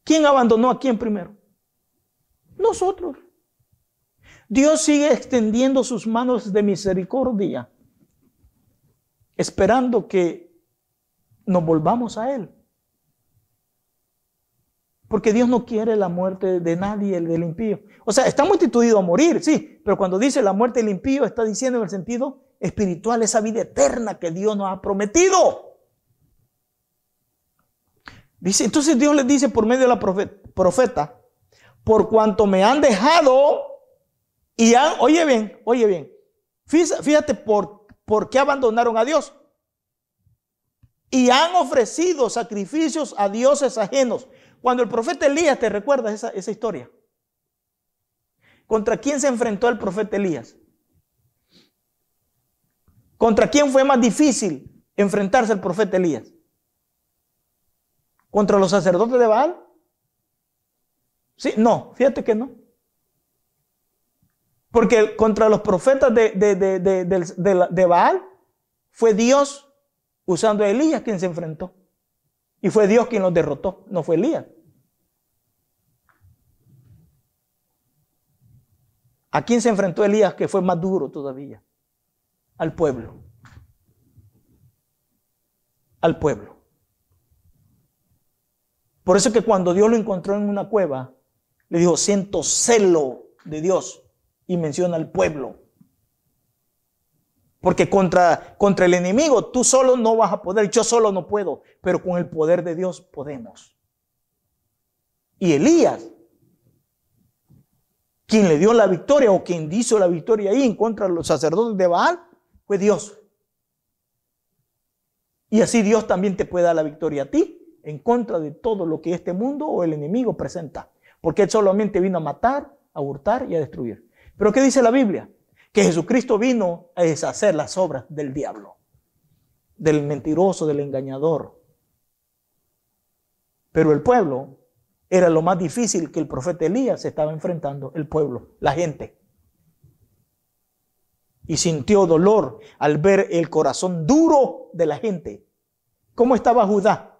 ¿quién abandonó a quién primero? Nosotros. Dios sigue extendiendo sus manos de misericordia, esperando que nos volvamos a Él. Porque Dios no quiere la muerte de nadie, el del impío. O sea, estamos instituidos a morir, sí, pero cuando dice la muerte del impío, está diciendo en el sentido espiritual, esa vida eterna que Dios nos ha prometido. Dice, entonces Dios les dice por medio de la profeta, por cuanto me han dejado y han, oye bien, fíjate por qué abandonaron a Dios. Y han ofrecido sacrificios a dioses ajenos. Cuando el profeta Elías, ¿te recuerdas esa historia? ¿Contra quién se enfrentó el profeta Elías? ¿Contra quién fue más difícil enfrentarse el profeta Elías? ¿Contra los sacerdotes de Baal? Sí, no, fíjate que no. Porque contra los profetas de Baal fue Dios usando a Elías quien se enfrentó. Y fue Dios quien los derrotó, no fue Elías. ¿A quién se enfrentó Elías que fue más duro todavía? Al pueblo. Al pueblo. Por eso es que cuando Dios lo encontró en una cueva, le dijo, siento celo de Dios. Y menciona al pueblo. Porque contra el enemigo tú solo no vas a poder, yo solo no puedo, pero con el poder de Dios podemos. Y Elías, quien le dio la victoria o quien hizo la victoria ahí en contra de los sacerdotes de Baal, fue Dios. Y así Dios también te puede dar la victoria a ti en contra de todo lo que este mundo o el enemigo presenta. Porque Él solamente vino a matar, a hurtar y a destruir. Pero ¿qué dice la Biblia? Que Jesucristo vino a deshacer las obras del diablo, del mentiroso, del engañador. Pero el pueblo era lo más difícil que el profeta Elías se estaba enfrentando, el pueblo, la gente. Y sintió dolor al ver el corazón duro de la gente. ¿Cómo estaba Judá?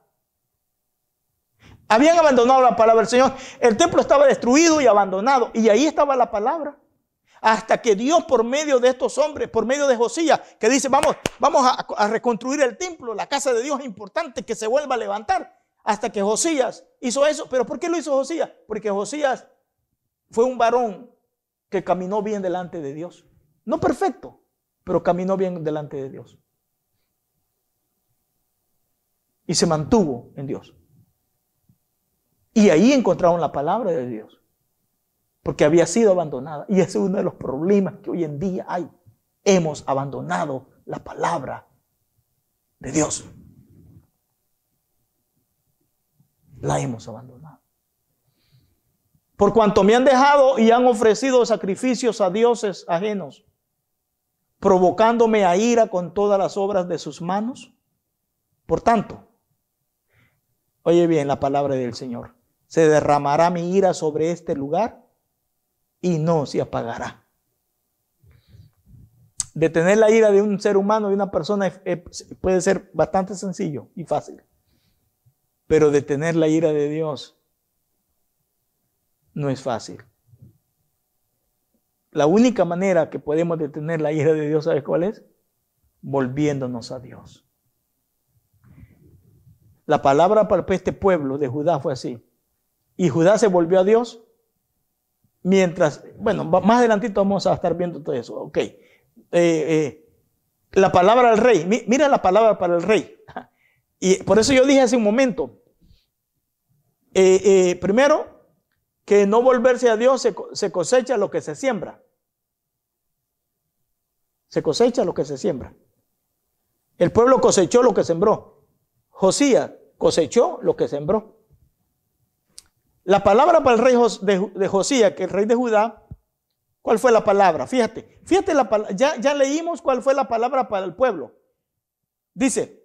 Habían abandonado la palabra del Señor. El templo estaba destruido y abandonado. Y ahí estaba la palabra. Hasta que Dios, por medio de estos hombres, por medio de Josías, que dice, vamos a reconstruir el templo, la casa de Dios es importante que se vuelva a levantar. hasta que Josías hizo eso. ¿Pero por qué lo hizo Josías? Porque Josías fue un varón que caminó bien delante de Dios. No perfecto, pero caminó bien delante de Dios. Y se mantuvo en Dios. Y ahí encontraron la palabra de Dios. Porque había sido abandonada. Y ese es uno de los problemas que hoy en día hay. Hemos abandonado la palabra de Dios. La hemos abandonado. Por cuanto me han dejado y han ofrecido sacrificios a dioses ajenos, provocándome a ira con todas las obras de sus manos. Por tanto, oye bien la palabra del Señor, se derramará mi ira sobre este lugar y no se apagará. Detener la ira de un ser humano, de una persona, puede ser bastante sencillo y fácil. Pero detener la ira de Dios no es fácil. La única manera que podemos detener la ira de Dios, ¿sabes cuál es? Volviéndonos a Dios. La palabra para este pueblo de Judá fue así. Y Judá se volvió a Dios mientras, bueno, más adelantito vamos a estar viendo todo eso. Ok. La palabra al rey. Mira la palabra para el rey. Y por eso yo dije hace un momento. Primero, que no volverse a Dios se cosecha lo que se siembra. Se cosecha lo que se siembra. El pueblo cosechó lo que sembró. Josías cosechó lo que sembró. La palabra para el rey de Josías, que es el rey de Judá, ¿cuál fue la palabra? Fíjate ya leímos cuál fue la palabra para el pueblo. Dice,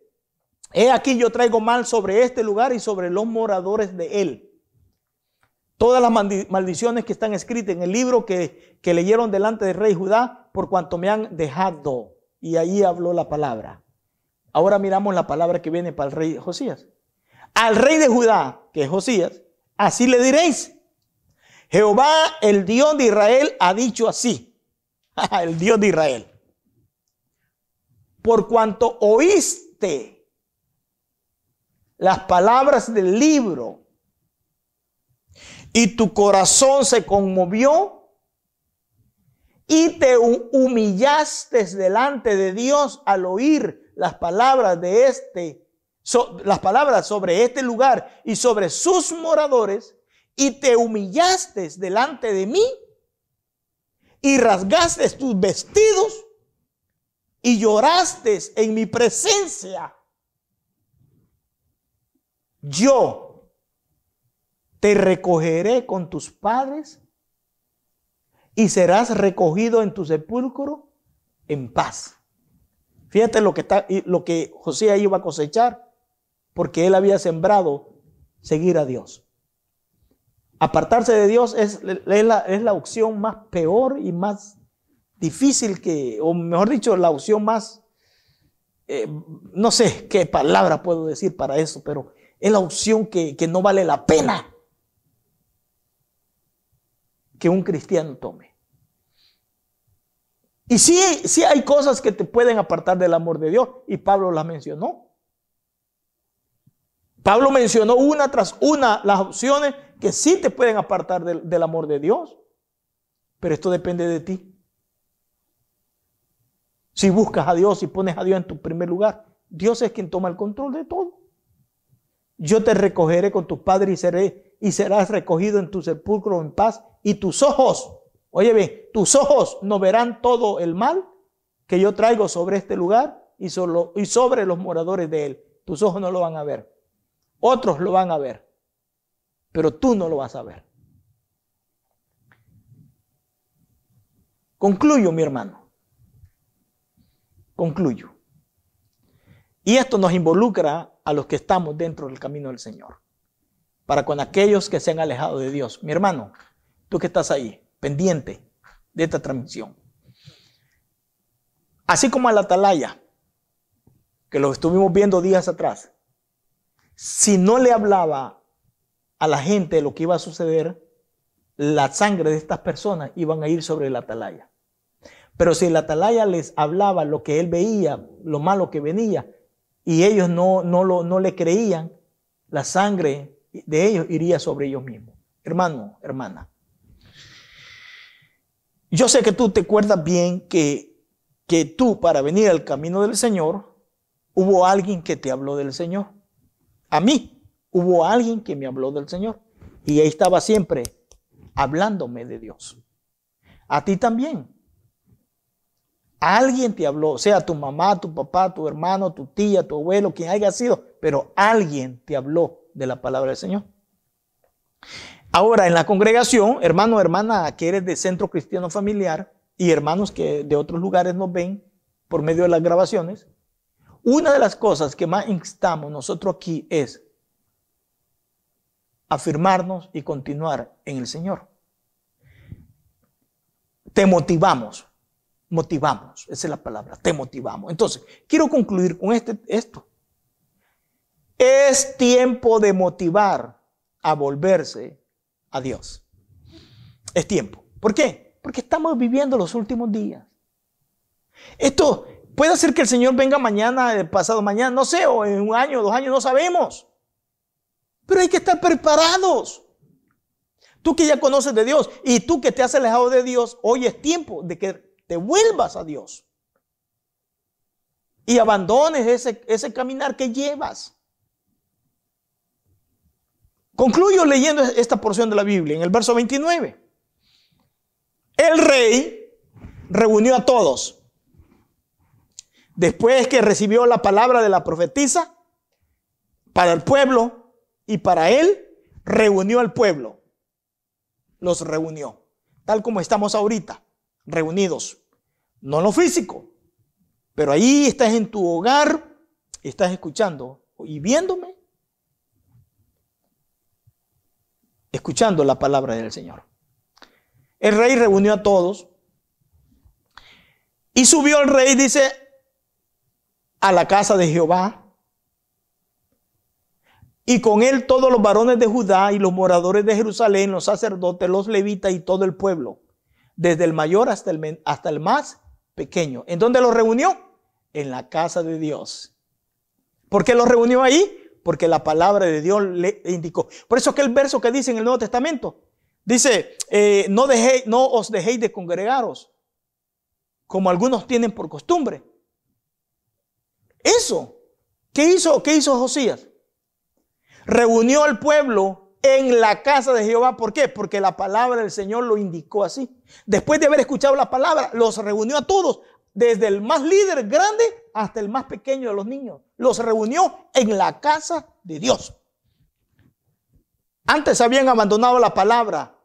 he aquí yo traigo mal sobre este lugar y sobre los moradores de él. Todas las maldiciones que están escritas en el libro que leyeron delante del rey Judá, por cuanto me han dejado. Y ahí habló la palabra. Ahora miramos la palabra que viene para el rey Josías. Al rey de Judá, que es Josías, así le diréis: Jehová, el Dios de Israel, ha dicho así. El Dios de Israel. Por cuanto oíste las palabras del libro y tu corazón se conmovió y te humillaste delante de Dios al oír las palabras de las palabras sobre este lugar y sobre sus moradores, y te humillaste delante de mí y rasgaste tus vestidos y lloraste en mi presencia, yo te recogeré con tus padres y serás recogido en tu sepulcro en paz. Fíjate lo que Josías iba a cosechar, porque él había sembrado seguir a Dios. Apartarse de Dios es la opción más peor y más difícil o mejor dicho, la opción más, no sé qué palabra puedo decir para eso, pero es la opción que no vale la pena que un cristiano tome. Y sí hay cosas que te pueden apartar del amor de Dios, y Pablo las mencionó. Pablo mencionó una tras una las opciones que sí te pueden apartar del amor de Dios. Pero esto depende de ti. Si buscas a Dios y pones a Dios en tu primer lugar, Dios es quien toma el control de todo. Yo te recogeré con tus padres y serás recogido en tu sepulcro en paz, y tus ojos, oye bien, tus ojos no verán todo el mal que yo traigo sobre este lugar y sobre los moradores de él. Tus ojos no lo van a ver. Otros lo van a ver, pero tú no lo vas a ver. Concluyo, mi hermano. Concluyo. Y esto nos involucra a los que estamos dentro del camino del Señor. Para con aquellos que se han alejado de Dios. Mi hermano, tú que estás ahí, pendiente de esta transmisión. Así como a la atalaya, que lo estuvimos viendo días atrás. Si no le hablaba a la gente de lo que iba a suceder, la sangre de estas personas iban a ir sobre la atalaya. Pero si la atalaya les hablaba lo que él veía, lo malo que venía, y ellos no le creían, la sangre de ellos iría sobre ellos mismos. Hermano, hermana, yo sé que tú te acuerdas bien que tú, para venir al camino del Señor, hubo alguien que te habló del Señor. A mí hubo alguien que me habló del Señor. Y ahí estaba siempre hablándome de Dios. A ti también. Alguien te habló, sea tu mamá, tu papá, tu hermano, tu tía, tu abuelo, quien haya sido, pero alguien te habló de la palabra del Señor. Ahora, en la congregación, hermano, hermana, que eres de Centro Cristiano Familiar y hermanos que de otros lugares nos ven por medio de las grabaciones, una de las cosas que más instamos nosotros aquí es afirmarnos y continuar en el Señor. Te motivamos, esa es la palabra, te motivamos. Entonces, quiero concluir con esto. Es tiempo de motivar a volverse a Dios. Es tiempo. ¿Por qué? Porque estamos viviendo los últimos días. Esto puede ser que el Señor venga mañana, pasado mañana, no sé, o en 1 año, 2 años, no sabemos. Pero hay que estar preparados. Tú que ya conoces de Dios y tú que te has alejado de Dios, hoy es tiempo de que te vuelvas a Dios y abandones ese caminar que llevas. Concluyo leyendo esta porción de la Biblia en el verso 29. El rey reunió a todos. Después que recibió la palabra de la profetisa para el pueblo y para él, reunió al pueblo. Los reunió, tal como estamos ahorita, reunidos. No en lo físico, pero ahí estás en tu hogar, estás escuchando y viéndome, escuchando la palabra del Señor. El rey reunió a todos y subió el rey, dice, a la casa de Jehová, y con él todos los varones de Judá y los moradores de Jerusalén, los sacerdotes, los levitas y todo el pueblo, desde el mayor hasta el más pequeño. ¿En dónde los reunió? En la casa de Dios. ¿Por qué los reunió ahí? Porque la palabra de Dios le indicó. Por eso que el verso que dice en el Nuevo Testamento, dice, no os dejéis de congregaros, como algunos tienen por costumbre. Eso, ¿qué hizo Josías? Reunió al pueblo en la casa de Jehová. ¿Por qué? Porque la palabra del Señor lo indicó así. Después de haber escuchado la palabra, los reunió a todos, desde el más líder grande hasta el más pequeño de los niños. Los reunió en la casa de Dios. Antes habían abandonado la palabra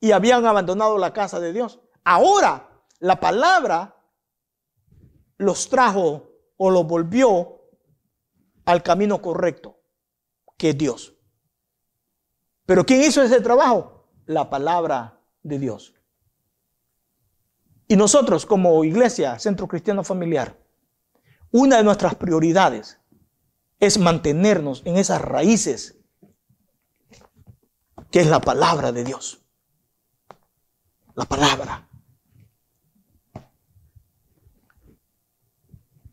y habían abandonado la casa de Dios. Ahora la palabra los trajo o los volvió al camino correcto, que es Dios. Pero ¿quién hizo ese trabajo? La palabra de Dios. Y nosotros como iglesia, Centro Cristiano Familiar, una de nuestras prioridades es mantenernos en esas raíces que es la palabra de Dios. La palabra.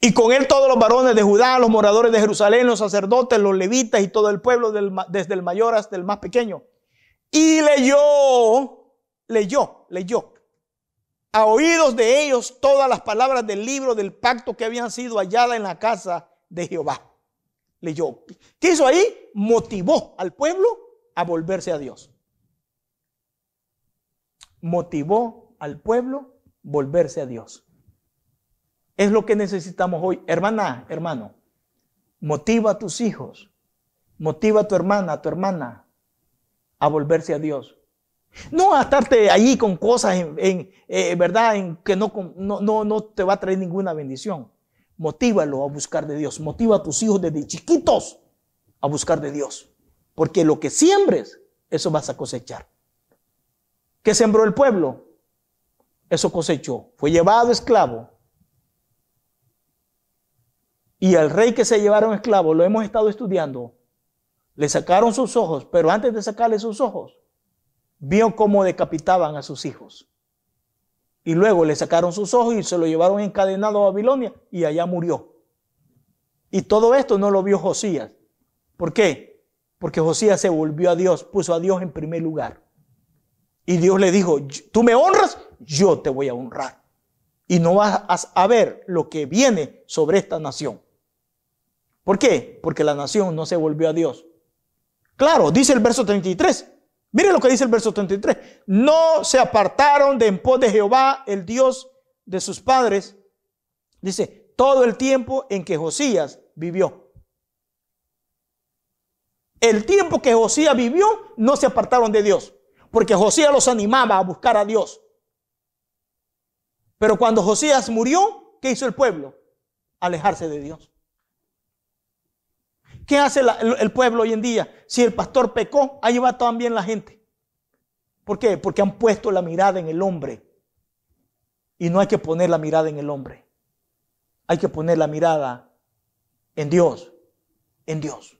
Y con él todos los varones de Judá, los moradores de Jerusalén, los sacerdotes, los levitas y todo el pueblo, desde el mayor hasta el más pequeño. Y leyó a oídos de ellos todas las palabras del libro del pacto que habían sido halladas en la casa de Jehová. Leyó. ¿Qué hizo ahí? Motivó al pueblo a volverse a Dios. Motivó al pueblo a volverse a Dios. Es lo que necesitamos hoy. Hermana, hermano, motiva a tus hijos, motiva a tu hermana a volverse a Dios. No a estarte ahí con cosas ¿verdad? En que no te va a traer ninguna bendición. Motívalo a buscar de Dios. Motiva a tus hijos desde chiquitos a buscar de Dios. Porque lo que siembres, eso vas a cosechar. ¿Qué sembró el pueblo? Eso cosechó. Fue llevado esclavo. Y al rey que se llevaron esclavo, lo hemos estado estudiando, le sacaron sus ojos, pero antes de sacarle sus ojos, vio cómo decapitaban a sus hijos. Y luego le sacaron sus ojos y se lo llevaron encadenado a Babilonia y allá murió. Y todo esto no lo vio Josías. ¿Por qué? Porque Josías se volvió a Dios, puso a Dios en primer lugar. Y Dios le dijo, tú me honras, yo te voy a honrar. Y no vas a ver lo que viene sobre esta nación. ¿Por qué? Porque la nación no se volvió a Dios. Claro, dice el verso 33. Mire lo que dice el verso 33. No se apartaron de en pos de Jehová, el Dios de sus padres. Dice, todo el tiempo en que Josías vivió. El tiempo que Josías vivió, no se apartaron de Dios. Porque Josías los animaba a buscar a Dios. Pero cuando Josías murió, ¿qué hizo el pueblo? Alejarse de Dios. ¿Qué hace el pueblo hoy en día? Si el pastor pecó, ahí va también la gente. ¿Por qué? Porque han puesto la mirada en el hombre. Y no hay que poner la mirada en el hombre. Hay que poner la mirada en Dios. En Dios.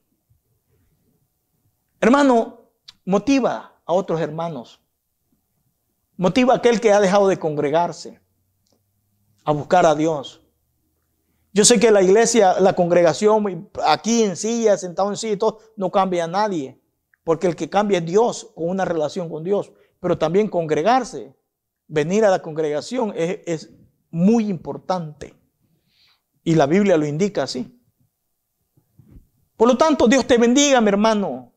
Hermano, motiva a otros hermanos. Motiva a aquel que ha dejado de congregarse a buscar a Dios. Yo sé que la iglesia, la congregación, aquí en silla, sentado en silla y todo, no cambia a nadie. Porque el que cambia es Dios, con una relación con Dios. Pero también congregarse, venir a la congregación es muy importante. Y la Biblia lo indica así. Por lo tanto, Dios te bendiga, mi hermano.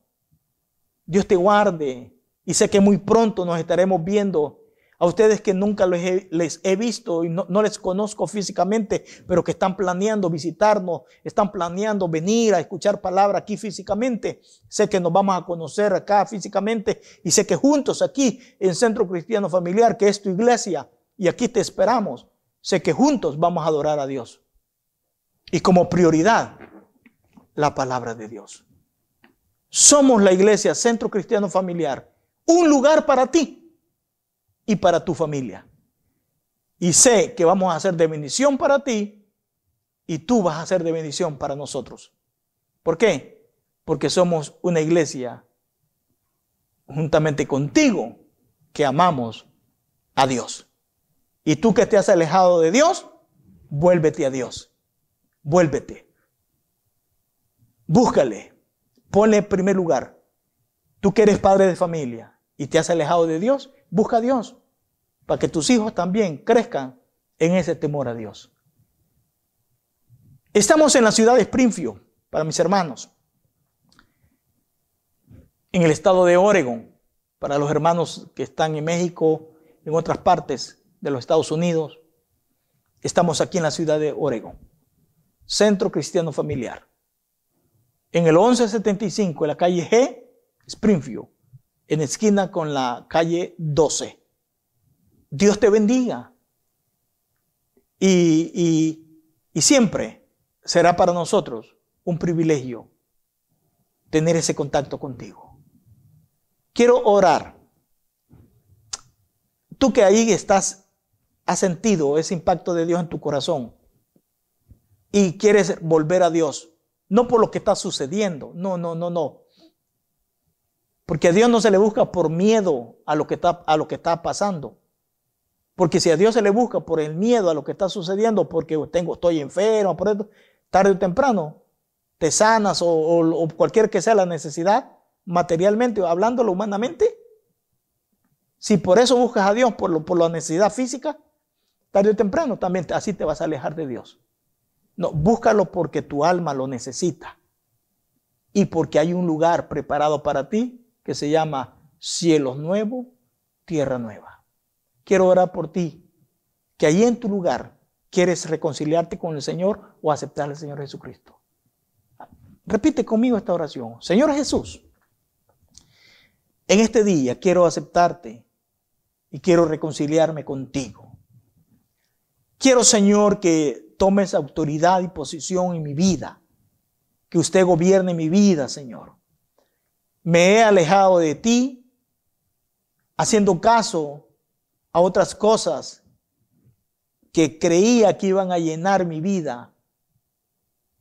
Dios te guarde. Y sé que muy pronto nos estaremos viendo. A ustedes que nunca les he visto y no les conozco físicamente, pero que están planeando visitarnos, están planeando venir a escuchar palabra aquí físicamente. Sé que nos vamos a conocer acá físicamente y sé que juntos aquí en Centro Cristiano Familiar, que es tu iglesia, y aquí te esperamos, sé que juntos vamos a adorar a Dios. Y como prioridad, la palabra de Dios. Somos la iglesia Centro Cristiano Familiar, un lugar para ti y para tu familia. Y sé que vamos a ser de bendición para ti y tú vas a ser de bendición para nosotros. ¿Por qué? Porque somos una iglesia juntamente contigo que amamos a Dios. Y tú que te has alejado de Dios, vuélvete a Dios. Vuélvete. Búscale. Ponle en primer lugar. Tú que eres padre de familia y te has alejado de Dios, busca a Dios para que tus hijos también crezcan en ese temor a Dios. Estamos en la ciudad de Springfield, para mis hermanos. En el estado de Oregon, para los hermanos que están en México, en otras partes de los Estados Unidos. Estamos aquí en la ciudad de Oregon. Centro Cristiano Familiar. En el 1175, en la calle G, Springfield, en esquina con la calle 12. Dios te bendiga. Y siempre será para nosotros un privilegio tener ese contacto contigo. Quiero orar. Tú que ahí estás, has sentido ese impacto de Dios en tu corazón y quieres volver a Dios, no por lo que está sucediendo, no. Porque a Dios no se le busca por miedo a lo que está pasando. Porque si a Dios se le busca por el miedo a lo que está sucediendo, porque estoy enfermo, por esto, tarde o temprano te sanas o cualquier que sea la necesidad, materialmente o hablándolo humanamente. Si por eso buscas a Dios, por la necesidad física, tarde o temprano también así te vas a alejar de Dios. No, búscalo porque tu alma lo necesita. Y porque hay un lugar preparado para ti que se llama cielos nuevos, tierra nueva. Quiero orar por ti, que ahí en tu lugar quieres reconciliarte con el Señor o aceptar al Señor Jesucristo. Repite conmigo esta oración. Señor Jesús, en este día quiero aceptarte y quiero reconciliarme contigo. Quiero, Señor, que tomes autoridad y posición en mi vida, que usted gobierne mi vida, Señor. Me he alejado de ti, haciendo caso a otras cosas que creía que iban a llenar mi vida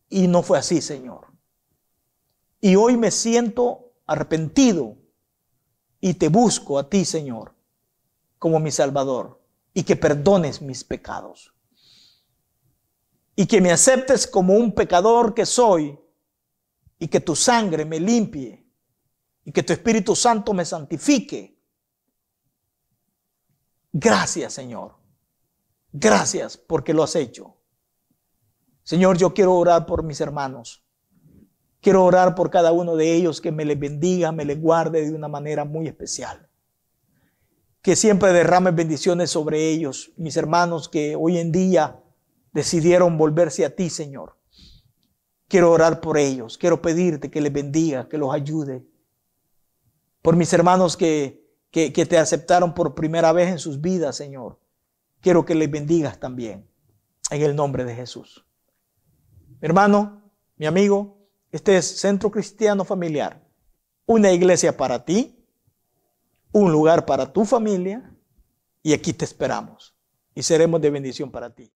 y no fue así, Señor. Y hoy me siento arrepentido y te busco a ti, Señor, como mi Salvador, y que perdones mis pecados y que me aceptes como un pecador que soy y que tu sangre me limpie y que tu Espíritu Santo me santifique. Gracias, Señor. Gracias porque lo has hecho. Señor, yo quiero orar por mis hermanos. Quiero orar por cada uno de ellos, que me les bendiga, me les guarde de una manera muy especial. Que siempre derrames bendiciones sobre ellos, mis hermanos que hoy en día decidieron volverse a ti, Señor. Quiero orar por ellos, quiero pedirte que les bendiga, que los ayude. Por mis hermanos que te aceptaron por primera vez en sus vidas, Señor. Quiero que les bendigas también, en el nombre de Jesús. Mi hermano, mi amigo, este es Centro Cristiano Familiar, una iglesia para ti, un lugar para tu familia, y aquí te esperamos y seremos de bendición para ti.